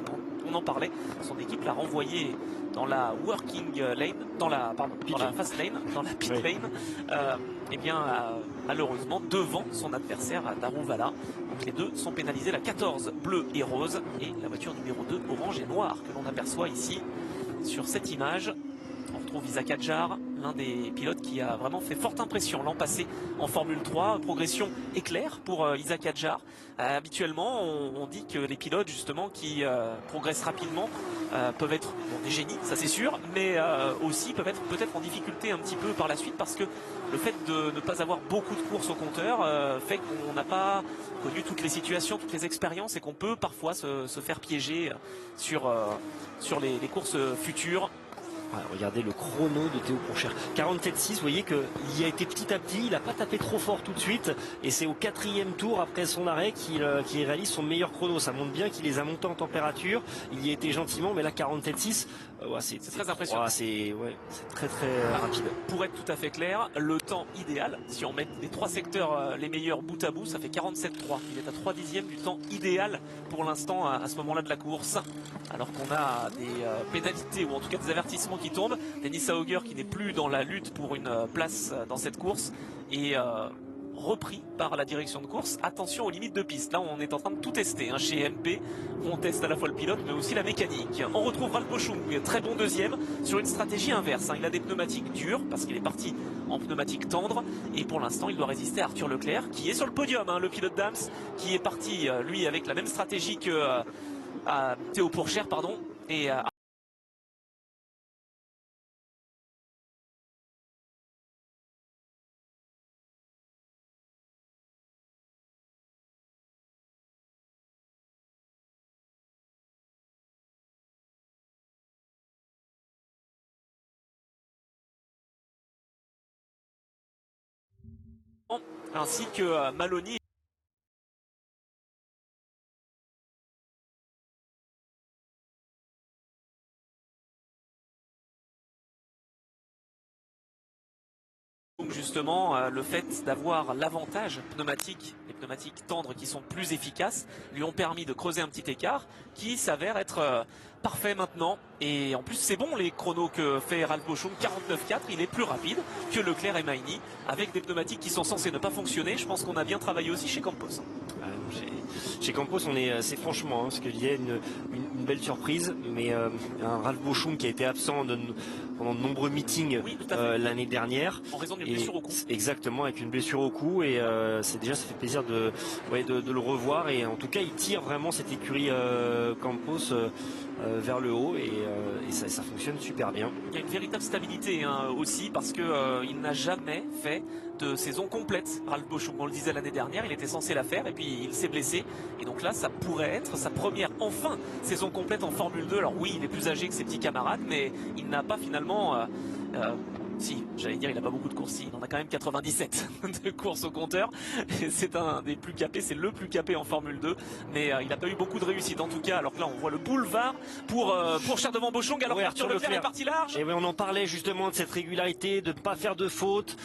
on en parlait, son équipe l'a renvoyé dans la working lane, dans la fast lane, dans la pit lane, et bien malheureusement devant son adversaire Darouvala. Donc les deux sont pénalisés, la 14 bleu et rose et la voiture numéro 2 orange et noir que l'on aperçoit ici sur cette image. On retrouve Isaac Hadjar, l'un des pilotes qui a vraiment fait forte impression l'an passé en Formule 3. Progression éclair pour Isaac Hadjar. Habituellement, on dit que les pilotes justement qui progressent rapidement peuvent être des génies, ça c'est sûr, mais aussi peuvent être peut-être en difficulté un petit peu par la suite parce que le fait de ne pas avoir beaucoup de courses au compteur fait qu'on n'a pas connu toutes les situations, toutes les expériences et qu'on peut parfois se faire piéger sur les courses futures. Ouais, regardez le chrono de Théo Pourchère, 47,6, vous voyez qu'il y a été petit à petit, il n'a pas tapé trop fort tout de suite et c'est au 4e tour après son arrêt qu'il réalise son meilleur chrono. Ça montre bien qu'il les a montés en température, il y a été gentiment, mais là 47,6, c'est très impressionnant. C'est très très rapide. Pour être tout à fait clair, le temps idéal, si on met les 3 secteurs les meilleurs bout à bout, ça fait 47,3. Il est à 3 dixièmes du temps idéal pour l'instant à ce moment-là de la course, alors qu'on a des pénalités ou en tout cas des avertissements qui tombent. Dennis Auger qui n'est plus dans la lutte pour une place dans cette course et repris par la direction de course. Attention aux limites de piste. Là, on est en train de tout tester chez MP. On teste à la fois le pilote, mais aussi la mécanique. On retrouve Ralph Boschung, très bon deuxième, sur une stratégie inverse. Il a des pneumatiques dures, parce qu'il est parti en pneumatique tendre. Et pour l'instant, il doit résister à Arthur Leclerc, qui est sur le podium. Le pilote Dams, qui est parti, lui, avec la même stratégie que Théo Pourchère, pardon. Et ainsi que Maloney. Donc justement, le fait d'avoir l'avantage pneumatique, les pneumatiques tendres qui sont plus efficaces, lui ont permis de creuser un petit écart qui s'avère être parfait maintenant. Et en plus, c'est bon les chronos que fait Ralph Boschung, 49,4, il est plus rapide que Leclerc et Maini, avec des pneumatiques qui sont censés ne pas fonctionner. Je pense qu'on a bien travaillé aussi chez Campos. Chez Campos, c'est franchement ce que je disais, une belle surprise, mais un Ralph Boschung qui a été absent pendant de nombreux meetings l'année dernière. En raison d'une blessure au cou. Exactement, avec une blessure au cou, et ça fait plaisir de le revoir, et en tout cas il tire vraiment cette écurie Campos vers le haut, et ça fonctionne super bien. Il y a une véritable stabilité aussi, parce que il n'a jamais fait de saison complète. Ralph Boschung, on le disait l'année dernière, il était censé la faire et puis il s'est blessé, et donc là ça pourrait être sa première saison complète en Formule 2. Alors oui, il est plus âgé que ses petits camarades, mais il n'a pas finalement si, j'allais dire, il n'a pas beaucoup de courses, il en a quand même 97 de courses au compteur. C'est un des plus capés, c'est le plus capé en Formule 2, mais il n'a pas eu beaucoup de réussite en tout cas. Alors que là, on voit le boulevard pour cher devant Boschung, alors Arthur Leclerc est parti large. Et oui, on en parlait justement de cette régularité, de ne pas faire de fautes.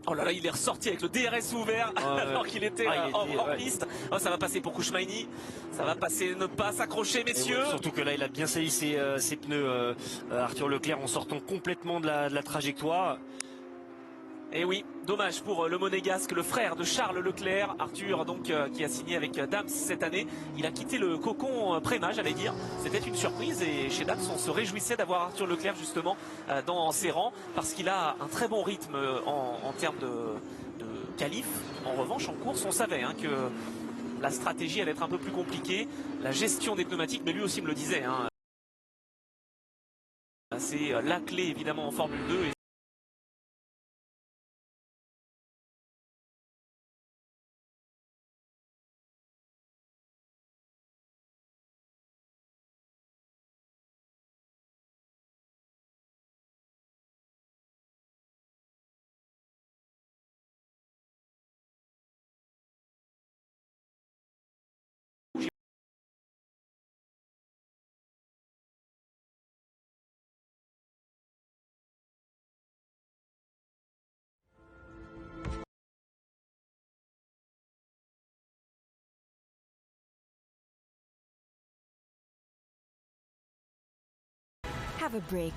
Oh là là, il est ressorti avec le DRS ouvert alors qu'il était hors piste. Oh, ça va passer pour Kouchmaini. Ça va passer, ne pas s'accrocher, messieurs. Ouais, surtout que là, il a bien sali ses pneus, Arthur Leclerc, en sortant complètement de la trajectoire. Et oui, dommage pour le Monégasque, le frère de Charles Leclerc, Arthur, donc qui a signé avec Dams cette année. Il a quitté le cocon Préma, j'allais dire. C'était une surprise, et chez Dams, on se réjouissait d'avoir Arthur Leclerc justement dans ses rangs, parce qu'il a un très bon rythme en termes de qualif. En revanche, en course, on savait que la stratégie allait être un peu plus compliquée, la gestion des pneumatiques, mais lui aussi me le disait. C'est la clé évidemment en Formule 2. Have a break.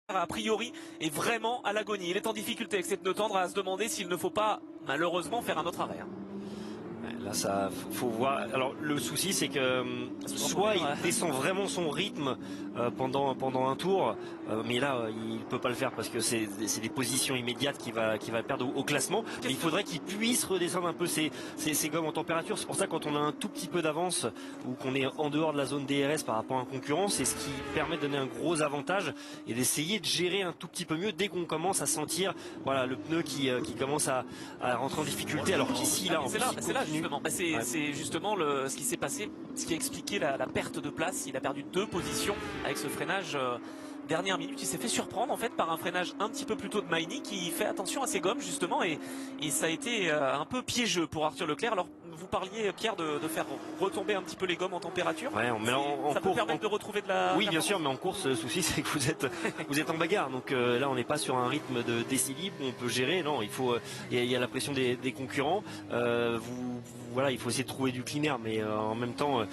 A priori est vraiment à l'agonie. Il est en difficulté avec ses pneus tendres, à se demander s'il ne faut pas malheureusement faire un autre arrêt. Là, ça faut voir. Alors le souci, c'est que soit il descend vraiment son rythme pendant un tour, mais là il peut pas le faire parce que c'est des positions immédiates qu'il va perdre au classement. Mais il faudrait qu'il puisse redescendre un peu ses gommes en température. C'est pour ça, quand on a un tout petit peu d'avance ou qu'on est en dehors de la zone DRS par rapport à un concurrent, c'est ce qui permet de donner un gros avantage et d'essayer de gérer un tout petit peu mieux dès qu'on commence à sentir le pneu qui commence à rentrer en difficulté. Alors qu'ici là, c'est là justement. C'est justement ce qui s'est passé, ce qui a expliqué la perte de place. Il a perdu 2 positions avec ce freinage dernière minute. Il s'est fait surprendre en fait par un freinage un petit peu plus tôt de Maini, qui fait attention à ses gommes justement, et ça a été un peu piégeux pour Arthur Leclerc. Alors vous parliez, Pierre, de faire retomber un petit peu les gommes en température. Ouais, mais ça peut permettre de retrouver de la... Oui, bien sûr, mais en course, le souci, c'est que vous êtes en bagarre. Donc là, on n'est pas sur un rythme de déséquilibre où on peut gérer. Non, il y a la pression des concurrents. Il faut essayer de trouver du clean air, mais en même temps...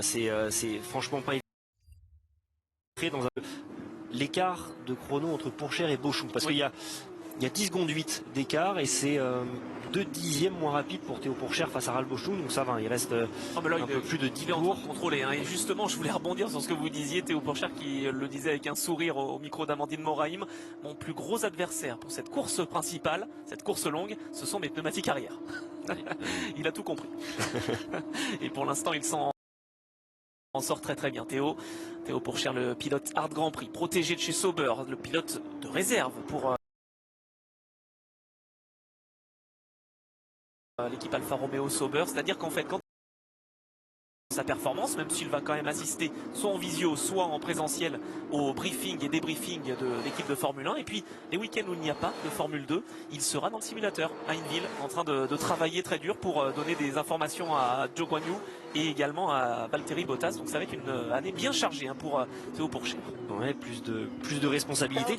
c'est franchement pas évident dans l'écart de chrono entre Pourchaire et Boschung, parce qu'il y a 10 secondes 8 d'écart, et c'est 2 dixièmes moins rapide pour Théo Pourchaire face à Ralph Boschung, donc ça va, il reste un peu plus de 10 tours. Contrôlé, et justement, je voulais rebondir sur ce que vous disiez, Théo Pourchaire, qui le disait avec un sourire au micro d'Amandine Moraïm: mon plus gros adversaire pour cette course principale, cette course longue, ce sont mes pneumatiques arrière. Il a tout compris. Et pour l'instant, il s'en sort très très bien. Théo Pourchaire, le pilote Hard Grand Prix, protégé de chez Sauber, le pilote de réserve pour l'équipe Alfa Romeo Sauber. C'est-à-dire qu'en fait, quand sa performance, même s'il va quand même assister soit en visio, soit en présentiel au briefing et débriefing de l'équipe de Formule 1, et puis les week-ends où il n'y a pas de Formule 2, il sera dans le simulateur à Hinwil, en train de travailler très dur pour donner des informations à Zhou Guanyu et également à Valtteri Bottas. Donc ça va être une année bien chargée pour Théo Pourchaire. Ouais, plus de responsabilités.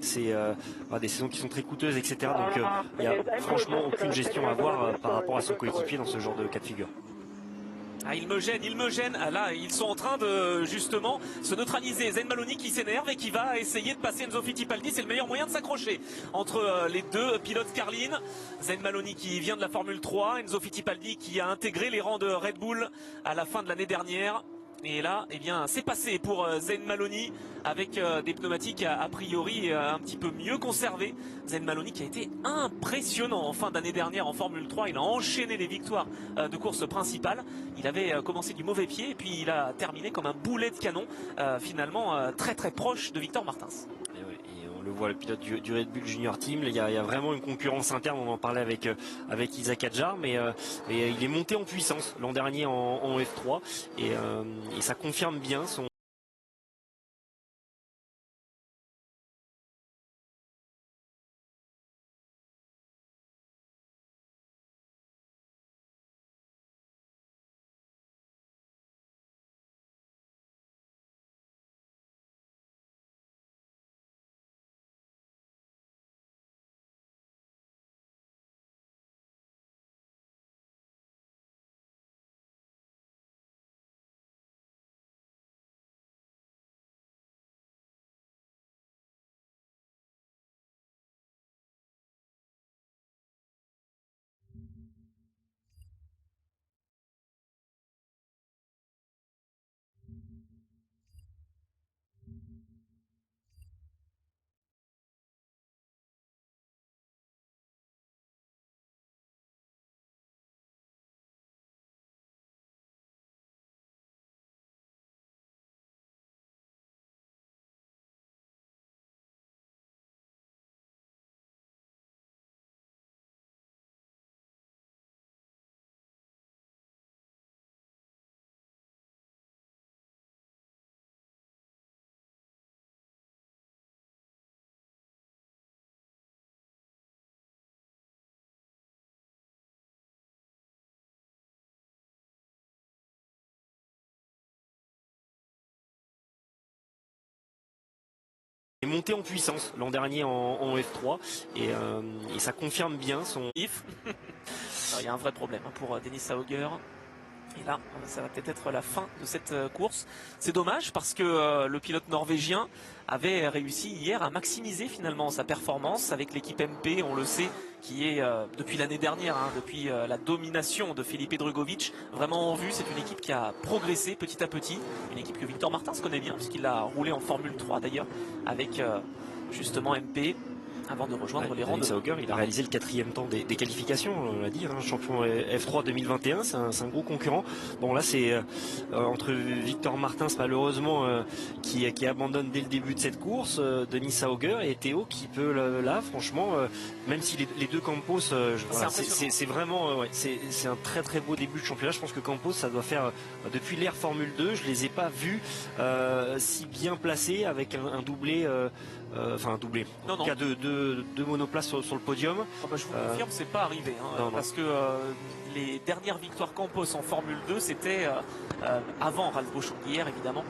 C'est des saisons qui sont très coûteuses, etc. Donc il n'y a franchement aucune gestion à avoir par rapport à son coéquipier dans ce genre de cas de figure. Ah, il me gêne. Ah, là, ils sont en train de justement se neutraliser. Zayn Maloney qui s'énerve et qui va essayer de passer Enzo Fittipaldi. C'est le meilleur moyen de s'accrocher entre les deux pilotes Carlin. Zayn Maloney qui vient de la Formule 3. Enzo Fittipaldi qui a intégré les rangs de Red Bull à la fin de l'année dernière. Et là, eh bien, c'est passé pour Zayn Maloney avec des pneumatiques a priori un petit peu mieux conservées. Zayn Maloney qui a été impressionnant en fin d'année dernière en Formule 3. Il a enchaîné les victoires de course principale. Il avait commencé du mauvais pied et puis il a terminé comme un boulet de canon, finalement très très proche de Victor Martins. Et on le voit, le pilote du Red Bull Junior Team, il y a vraiment une concurrence interne. On en parlait avec Isaac Adjar, mais il est monté en puissance l'an dernier en F3 et ça confirme bien son est monté en puissance l'an dernier en F3 et ça confirme bien son Il y a un vrai problème pour Denis Sauger. Et là, ça va peut-être être la fin de cette course. C'est dommage parce que le pilote norvégien avait réussi hier à maximiser finalement sa performance avec l'équipe MP, on le sait, qui est depuis l'année dernière, depuis la domination de Felipe Drugovich, vraiment en vue. C'est une équipe qui a progressé petit à petit. Une équipe que Victor Martins connaît bien puisqu'il a roulé en Formule 3 d'ailleurs avec justement MP. Avant de rejoindre les rangs de Sauger, il a réalisé le 4e temps des qualifications, on l'a dit, champion F3 2021, c'est un gros concurrent. Bon là c'est entre Victor Martins malheureusement qui abandonne dès le début de cette course, Denis Sauger et Théo qui peut là franchement, même si les deux Campos, voilà, c'est vraiment c'est un très très beau début de championnat. Je pense que Campos ça doit faire depuis l'ère Formule 2, je les ai pas vus si bien placés avec un doublé. Un doublé. En tout cas deux monoplaces sur le podium. Je vous confirme, c'est pas arrivé. Parce que les dernières victoires Campos en Formule 2, c'était avant Ralph Boschung hier, évidemment.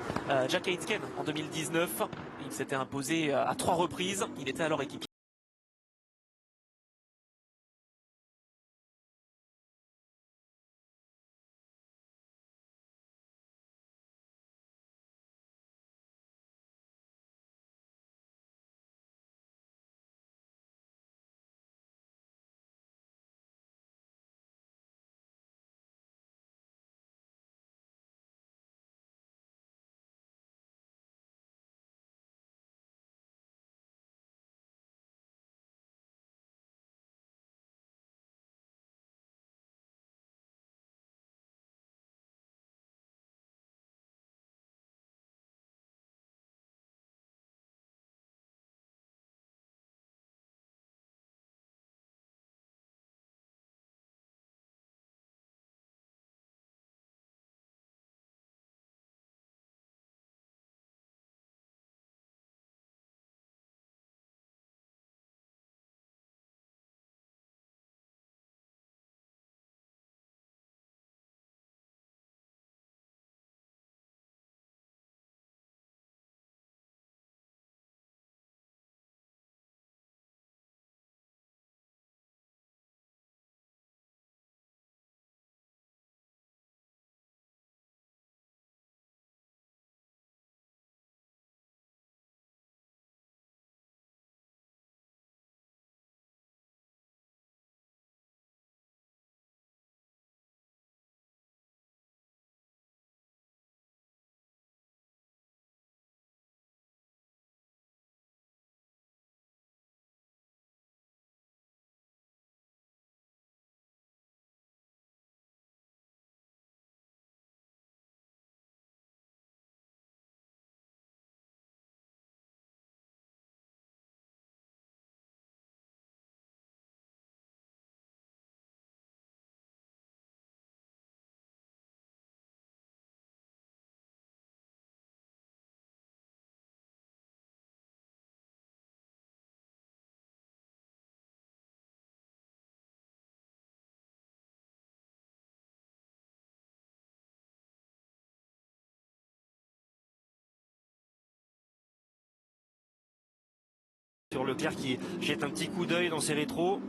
Jack Aitken en 2019, il s'était imposé à 3 reprises. Il était alors équipier. Sur Leclerc qui jette un petit coup d'œil dans ses rétros.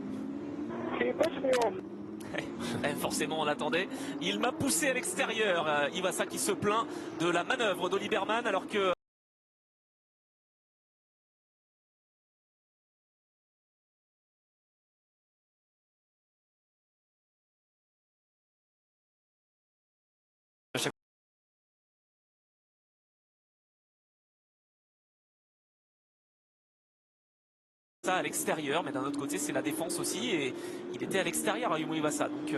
Forcément on l'attendait. Il m'a poussé à l'extérieur. Iwasa qui se plaint de la manœuvre d'Oliver Mann alors que à l'extérieur, mais d'un autre côté c'est la défense aussi et il était à l'extérieur à Ayumu Iwasa, donc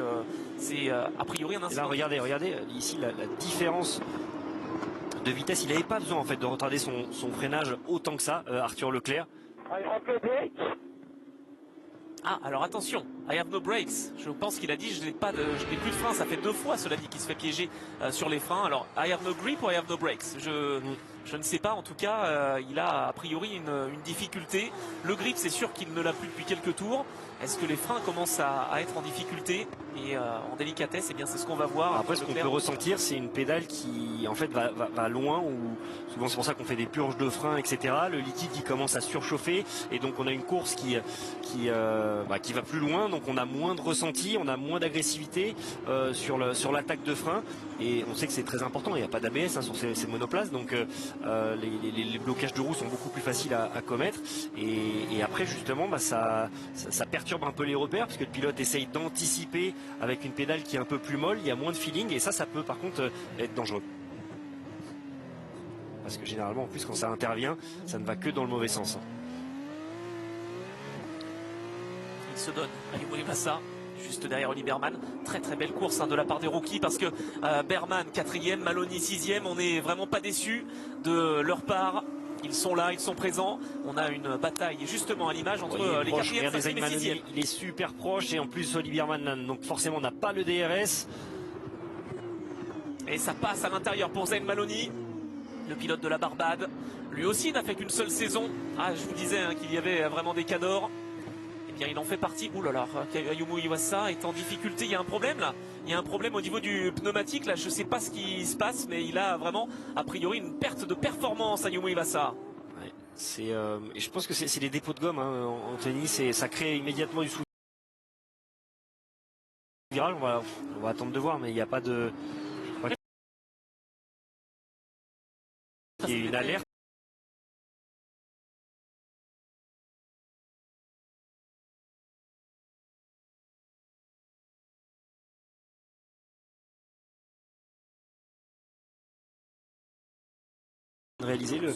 c'est a priori un incident. Et là regardez ici la différence de vitesse. Il n'avait pas besoin en fait de retarder son freinage autant que ça, Arthur Leclerc. Ah, alors attention, I have no brakes. Je pense qu'il a dit je n'ai plus de frein. Ça fait 2 fois, cela dit, qu'il se fait piéger sur les freins. Alors, I have no grip ou I have no brakes. Je ne sais pas. En tout cas, il a priori une difficulté. Le grip, c'est sûr qu'il ne l'a plus depuis quelques tours. Est-ce que les freins commencent à être en difficulté et en délicatesse? Eh bien, c'est ce qu'on va voir. Après, ce qu'on peut ressentir, c'est une pédale qui, en fait, va loin. Ou souvent, c'est pour ça qu'on fait des purges de frein, etc. Le liquide qui commence à surchauffer et donc on a une course qui va plus loin. Donc on a moins de ressenti, on a moins d'agressivité sur l'attaque de frein. Et on sait que c'est très important. Il n'y a pas d'ABS sur ces monoplaces, donc les blocages de roue sont beaucoup plus faciles à commettre. Et après, justement, ça perturbe un peu les repères parce que le pilote essaye d'anticiper avec une pédale qui est un peu plus molle. Il y a moins de feeling et ça peut par contre être dangereux. Parce que généralement, en plus, quand ça intervient, ça ne va que dans le mauvais sens. Il se donne Ayumu Iwasa juste derrière Oliver Mann. Très très belle course de la part des rookies parce que Berman 4e, Maloney 6e. On n'est vraiment pas déçus de leur part. Ils sont là, ils sont présents. On a une bataille justement à l'image entre les 4e, 5e et 6e. Il est super proche et en plus Oliver Mann, donc forcément on n'a pas le DRS. Et ça passe à l'intérieur pour Zayn Maloney, le pilote de la Barbade. Lui aussi n'a fait qu'une seule saison. Ah, je vous disais qu'il y avait vraiment des cadors. Eh bien, il en fait partie. Ouh là là, Ayumu Iwasa est en difficulté. Il y a un problème là. Il y a un problème au niveau du pneumatique. Là, je ne sais pas ce qui se passe, mais il a vraiment, a priori, une perte de performance, Ayumu Iwasa. Ouais, et je pense que c'est les dépôts de gomme en tennis. Et ça crée immédiatement du sous-virage. On va attendre de voir, mais il n'y a pas de... Il y a une alerte. Réaliser le...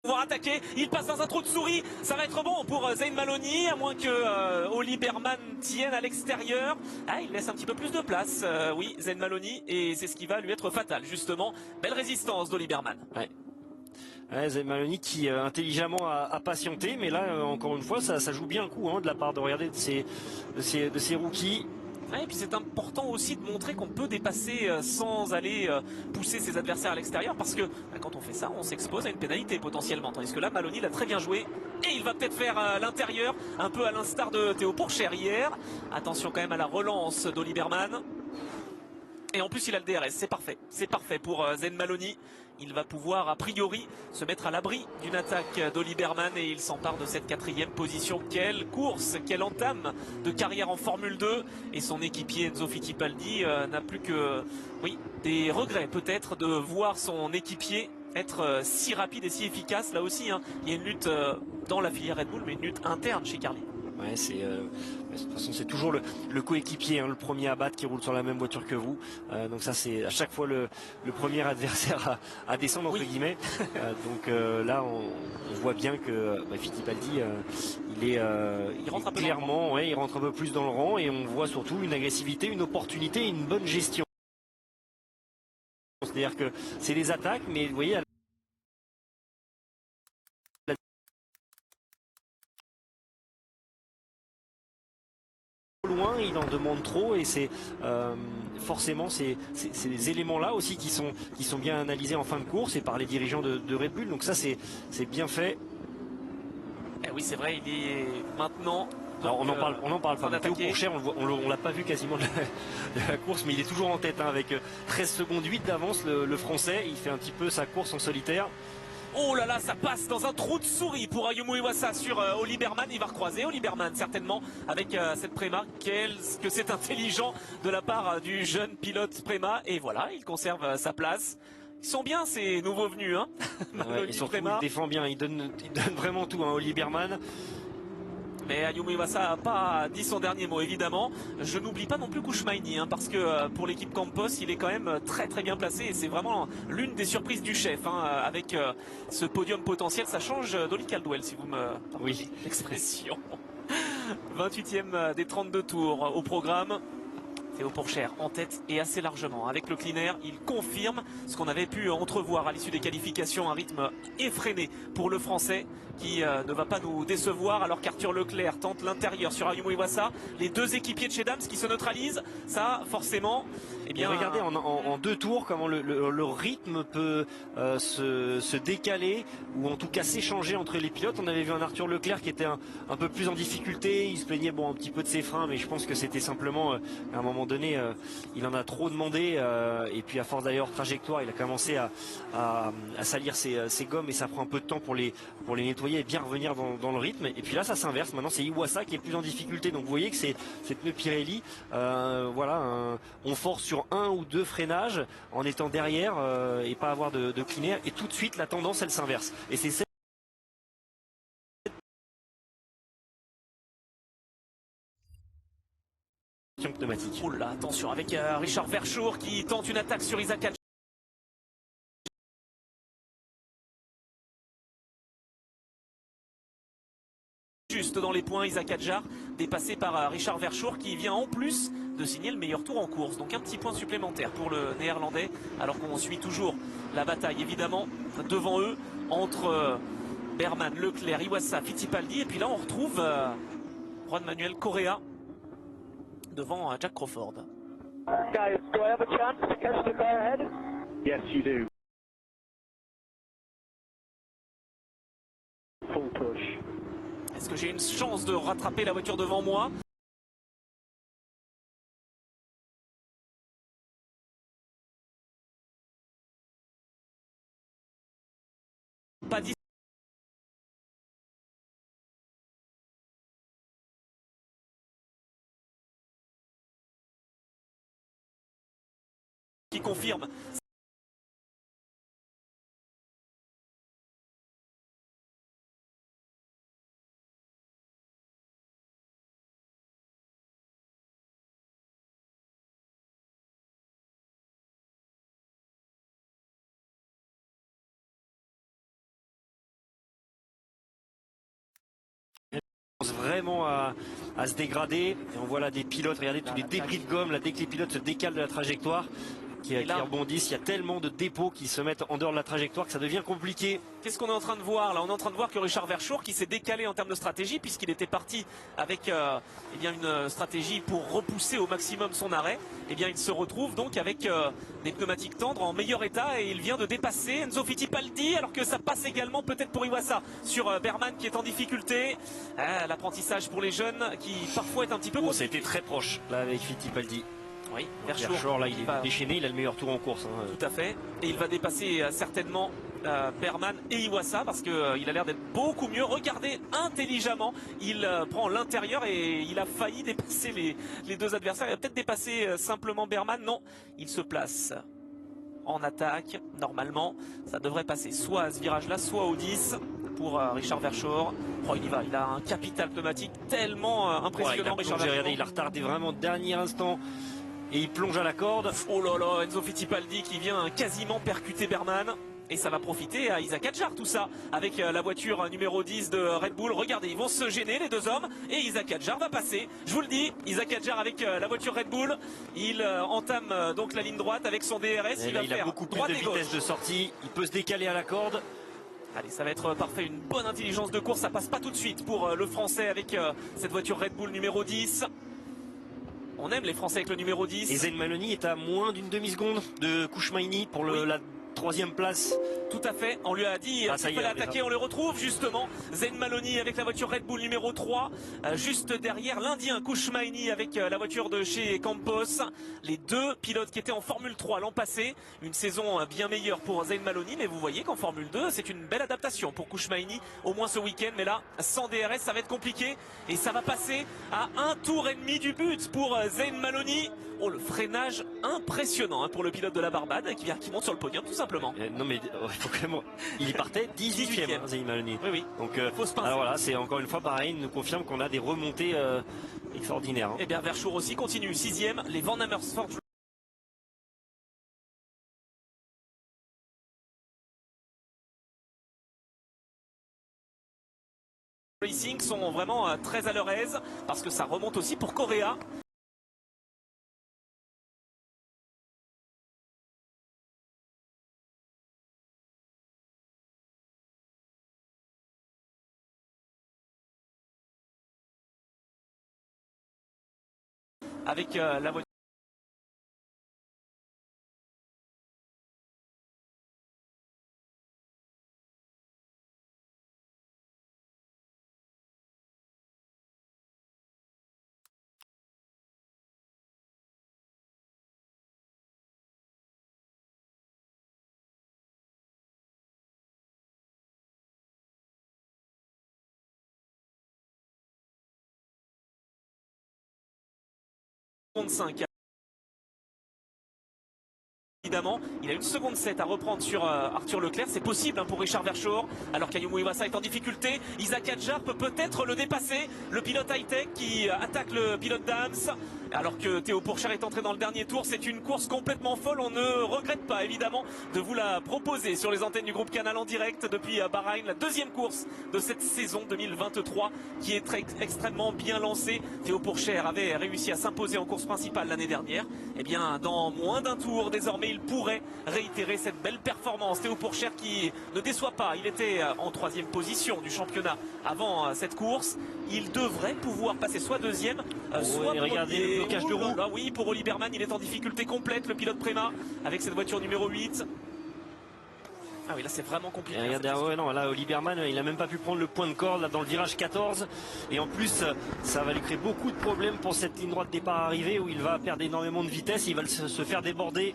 Pouvoir attaquer, il passe dans un trou de souris, ça va être bon pour Zayn Maloney, à moins que Oliver Mann tienne à l'extérieur. Ah, il laisse un petit peu plus de place, oui, Zayn Maloney, et c'est ce qui va lui être fatal, justement. Belle résistance d'Oliver Mann. Ouais. Ouais, Zayn Maloney qui intelligemment a patienté, mais là, encore une fois, ça joue bien un coup de la part de ces rookies. Et puis c'est important aussi de montrer qu'on peut dépasser sans aller pousser ses adversaires à l'extérieur, parce que quand on fait ça, on s'expose à une pénalité potentiellement. Tandis que là, Maloney l'a très bien joué et il va peut-être faire l'intérieur, un peu à l'instar de Théo Pourchaire hier. Attention quand même à la relance d'Oliver Mann. Et en plus il a le DRS, c'est parfait pour Zayn Maloney. Il va pouvoir a priori se mettre à l'abri d'une attaque d'Oliver Mann et il s'empare de cette 4e position. Quelle course, quelle entame de carrière en Formule 2. Et son équipier Enzo Fittipaldi n'a plus que des regrets peut-être de voir son équipier être si rapide et si efficace. Là aussi, il y a une lutte dans la filière Red Bull, mais une lutte interne chez Carlin. Ouais, de toute façon c'est toujours le coéquipier, le premier à battre qui roule sur la même voiture que vous. Donc ça c'est à chaque fois le premier adversaire à descendre entre guillemets. Donc là on voit bien que Fittipaldi il rentre clairement, il rentre un peu plus dans le rang et on voit surtout une agressivité, une opportunité, une bonne gestion. C'est-à-dire que c'est des attaques, mais vous voyez. Loin, il en demande trop et c'est forcément c'est des éléments là aussi qui sont bien analysés en fin de course et par les dirigeants de Red Bull, donc ça c'est bien fait. Eh Oui, c'est vrai, il est maintenant. Alors on en parle pas. Théo d'attaquer. Pourchaire, on l'a pas vu quasiment de la course, mais il est toujours en tête hein, avec 13 secondes 8 d'avance. Le Français, il fait un petit peu sa course en solitaire. Oh là là, ça passe dans un trou de souris pour Ayumu Iwasa sur Oli Berman. Il va recroiser Oli Berman certainement avec cette Prema. Qu'est-ce que c'est intelligent de la part du jeune pilote Prema. Et voilà, il conserve sa place. Ils sont bien ces nouveaux venus. Hein. Ouais, et surtout, il défend bien, il donne vraiment tout, hein, Oli Berman. Mais Ayumu Iwasa n'a pas dit son dernier mot, évidemment. Je n'oublie pas non plus Kouchmaini, hein, parce que pour l'équipe Campos, il est quand même très très bien placé. Et c'est vraiment l'une des surprises du chef. Hein, avec ce podium potentiel, ça change d'Oli Caldwell, si vous me oui, l'expression. 28e des 32 tours au programme. Théo Pourchaire en tête et assez largement. Avec le clean air, il confirme ce qu'on avait pu entrevoir à l'issue des qualifications, un rythme effréné pour le Français qui ne va pas nous décevoir alors qu'Arthur Leclerc tente l'intérieur sur Ayumu Iwasa. Les deux équipiers de chez Dams qui se neutralisent, ça forcément... Eh bien, regardez en 2 tours comment le rythme peut se décaler ou en tout cas s'échanger entre les pilotes. On avait vu un Arthur Leclerc qui était un peu plus en difficulté, il se plaignait un petit peu de ses freins, mais je pense que c'était simplement à un moment donné il en a trop demandé et puis à force d'ailleurs trajectoire il a commencé à salir ses gommes et ça prend un peu de temps pour les nettoyer et bien revenir dans le rythme. Et puis là ça s'inverse, maintenant c'est Iwasa qui est plus en difficulté, donc vous voyez que c'est pneus Pirelli, voilà, on force sur 1 ou 2 freinages en étant derrière et pas avoir de clean air, et tout de suite la tendance elle s'inverse et c'est cette pneumatique. Oh là, attention avec Richard Verschoor qui tente une attaque sur Isaac Hadjar. Juste dans les points, Isaac Hadjar dépassé par Richard Verschoor qui vient en plus de signer le meilleur tour en course. Donc un petit point supplémentaire pour le néerlandais alors qu'on suit toujours la bataille évidemment devant eux entre Berman, Leclerc, Iwasa, Fittipaldi, et puis là on retrouve Juan Manuel Correa devant Jack Crawford. Guys, do I have a chance to catch the car ahead? Yes, you do. Full push. Est-ce que j'ai une chance de rattraper la voiture devant moi? Pas dit. Qui confirme. Vraiment à se dégrader, et on voit là des pilotes, regardez tous les débris de gomme là, dès que les pilotes se décalent de la trajectoire qui rebondissent, il y a tellement de dépôts qui se mettent en dehors de la trajectoire que ça devient compliqué. Qu'est-ce qu'on est en train de voir là? On est en train de voir que Richard Verschoor qui s'est décalé en termes de stratégie puisqu'il était parti avec eh bien une stratégie pour repousser au maximum son arrêt. Eh bien il se retrouve donc avec des pneumatiques tendres en meilleur état et il vient de dépasser Enzo Fittipaldi alors que ça passe également peut-être pour Iwasa sur Berman qui est en difficulté. L'apprentissage pour les jeunes qui parfois est un petit peu... Oh, c'était très proche là avec Fittipaldi. Oui, Verschoor là il est déchaîné, il a le meilleur tour en course. Hein. Tout à fait. Et il va dépasser certainement Berman et Iwasa parce qu'il a l'air d'être beaucoup mieux. Regardez intelligemment, il prend l'intérieur et il a failli dépasser les deux adversaires. Il a peut-être dépassé simplement Berman. Non, il se place en attaque. Normalement, ça devrait passer soit à ce virage-là, soit au 10 pour Richard Verschoor. Oh, il y va, il a un capital pneumatique tellement impressionnant. Ouais, il a retardé vraiment dernier instant. Et il plonge à la corde. Oh là là, Enzo Fittipaldi qui vient quasiment percuter Berman. Et ça va profiter à Isaac Hadjar tout ça. Avec la voiture numéro 10 de Red Bull. Regardez, ils vont se gêner les deux hommes. Et Isaac Hadjar va passer. Je vous le dis, Isaac Hadjar avec la voiture Red Bull. Il entame donc la ligne droite avec son DRS. Il a beaucoup plus de vitesse de sortie. Il peut se décaler à la corde. Allez, ça va être parfait, une bonne intelligence de course. Ça passe pas tout de suite pour le Français avec cette voiture Red Bull numéro 10. On aime les Français avec le numéro 10. Et Zayn Maloney est à moins d'une demi-seconde de Kouchmaini pour la troisième place. Tout à fait, on lui a dit qu'il fallait attaquer, on le retrouve justement. Zayn Maloney avec la voiture Red Bull numéro 3, juste derrière l'Indien Kouchmaini avec la voiture de chez Campos. Les deux pilotes qui étaient en Formule 3 l'an passé, une saison bien meilleure pour Zayn Maloney, mais vous voyez qu'en Formule 2 c'est une belle adaptation pour Kouchmaini, au moins ce week-end, mais là sans DRS ça va être compliqué et ça va passer à 1 tour et demi du but pour Zayn Maloney. Oh, le freinage impressionnant pour le pilote de la Barbade qui monte sur le podium tout simplement. Non mais il faut quand même... Il y partait 18e, Zayn Maloney. Oui, oui. Donc alors voilà, c'est encore une fois pareil, il nous confirme qu'on a des remontées extraordinaires. Et bien Verschoor aussi continue 6e, les Van Amersfoort Racing sont vraiment très à leur aise parce que ça remonte aussi pour Correa. Avec la voiture. Évidemment, il a une seconde 7 à reprendre sur Arthur Leclerc, c'est possible pour Richard Verschoor, alors qu'Ayumu Iwasa est en difficulté. Isaac Hadjar peut peut-être le dépasser, le pilote high-tech qui attaque le pilote Dams, alors que Théo Pourchaire est entré dans le dernier tour. C'est une course complètement folle, on ne regrette pas évidemment de vous la proposer sur les antennes du groupe Canal en direct depuis Bahreïn, la deuxième course de cette saison 2023 qui est extrêmement bien lancée. Théo Pourchaire avait réussi à s'imposer en course principale l'année dernière, et bien dans moins d'un tour désormais il pourrait réitérer cette belle performance. Théo Pourchaire qui ne déçoit pas, il était en 3e position du championnat avant cette course. Il devrait pouvoir passer soit deuxième, soit regardez le blocage de roue. Là, oui, pour Oli Berman, il est en difficulté complète, le pilote Prema, avec cette voiture numéro 8. Ah oui, là c'est vraiment compliqué. Regardez, non, là Oli Berman, il n'a même pas pu prendre le point de corde là, dans le virage 14. Et en plus, ça va lui créer beaucoup de problèmes pour cette ligne droite départ arrivée où il va perdre énormément de vitesse. Il va se faire déborder.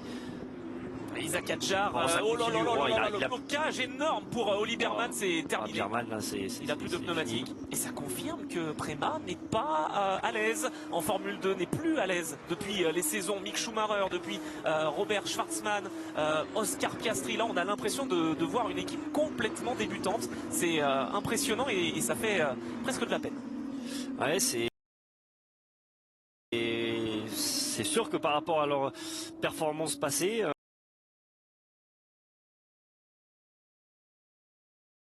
Isaac Hadjar, le blocage énorme pour Oli Berman, c'est terminé. Berman, là, il n'a plus de pneumatique. Et ça confirme que Prema n'est pas à l'aise en Formule 2, n'est plus à l'aise depuis les saisons Mick Schumacher, depuis Robert Schwarzman, Oscar Piastri. Là, on a l'impression de voir une équipe complètement débutante. C'est impressionnant et ça fait presque de la peine. Ouais, c'est sûr que par rapport à leur performance passée,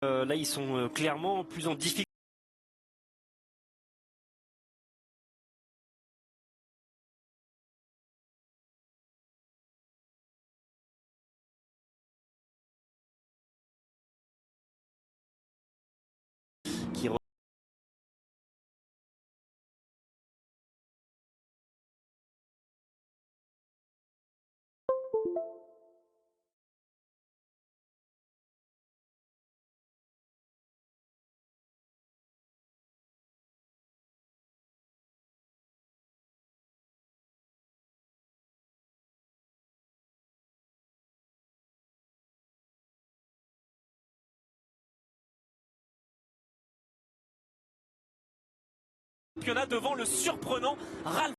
là, ils sont clairement plus en difficulté. Devant le surprenant Ralf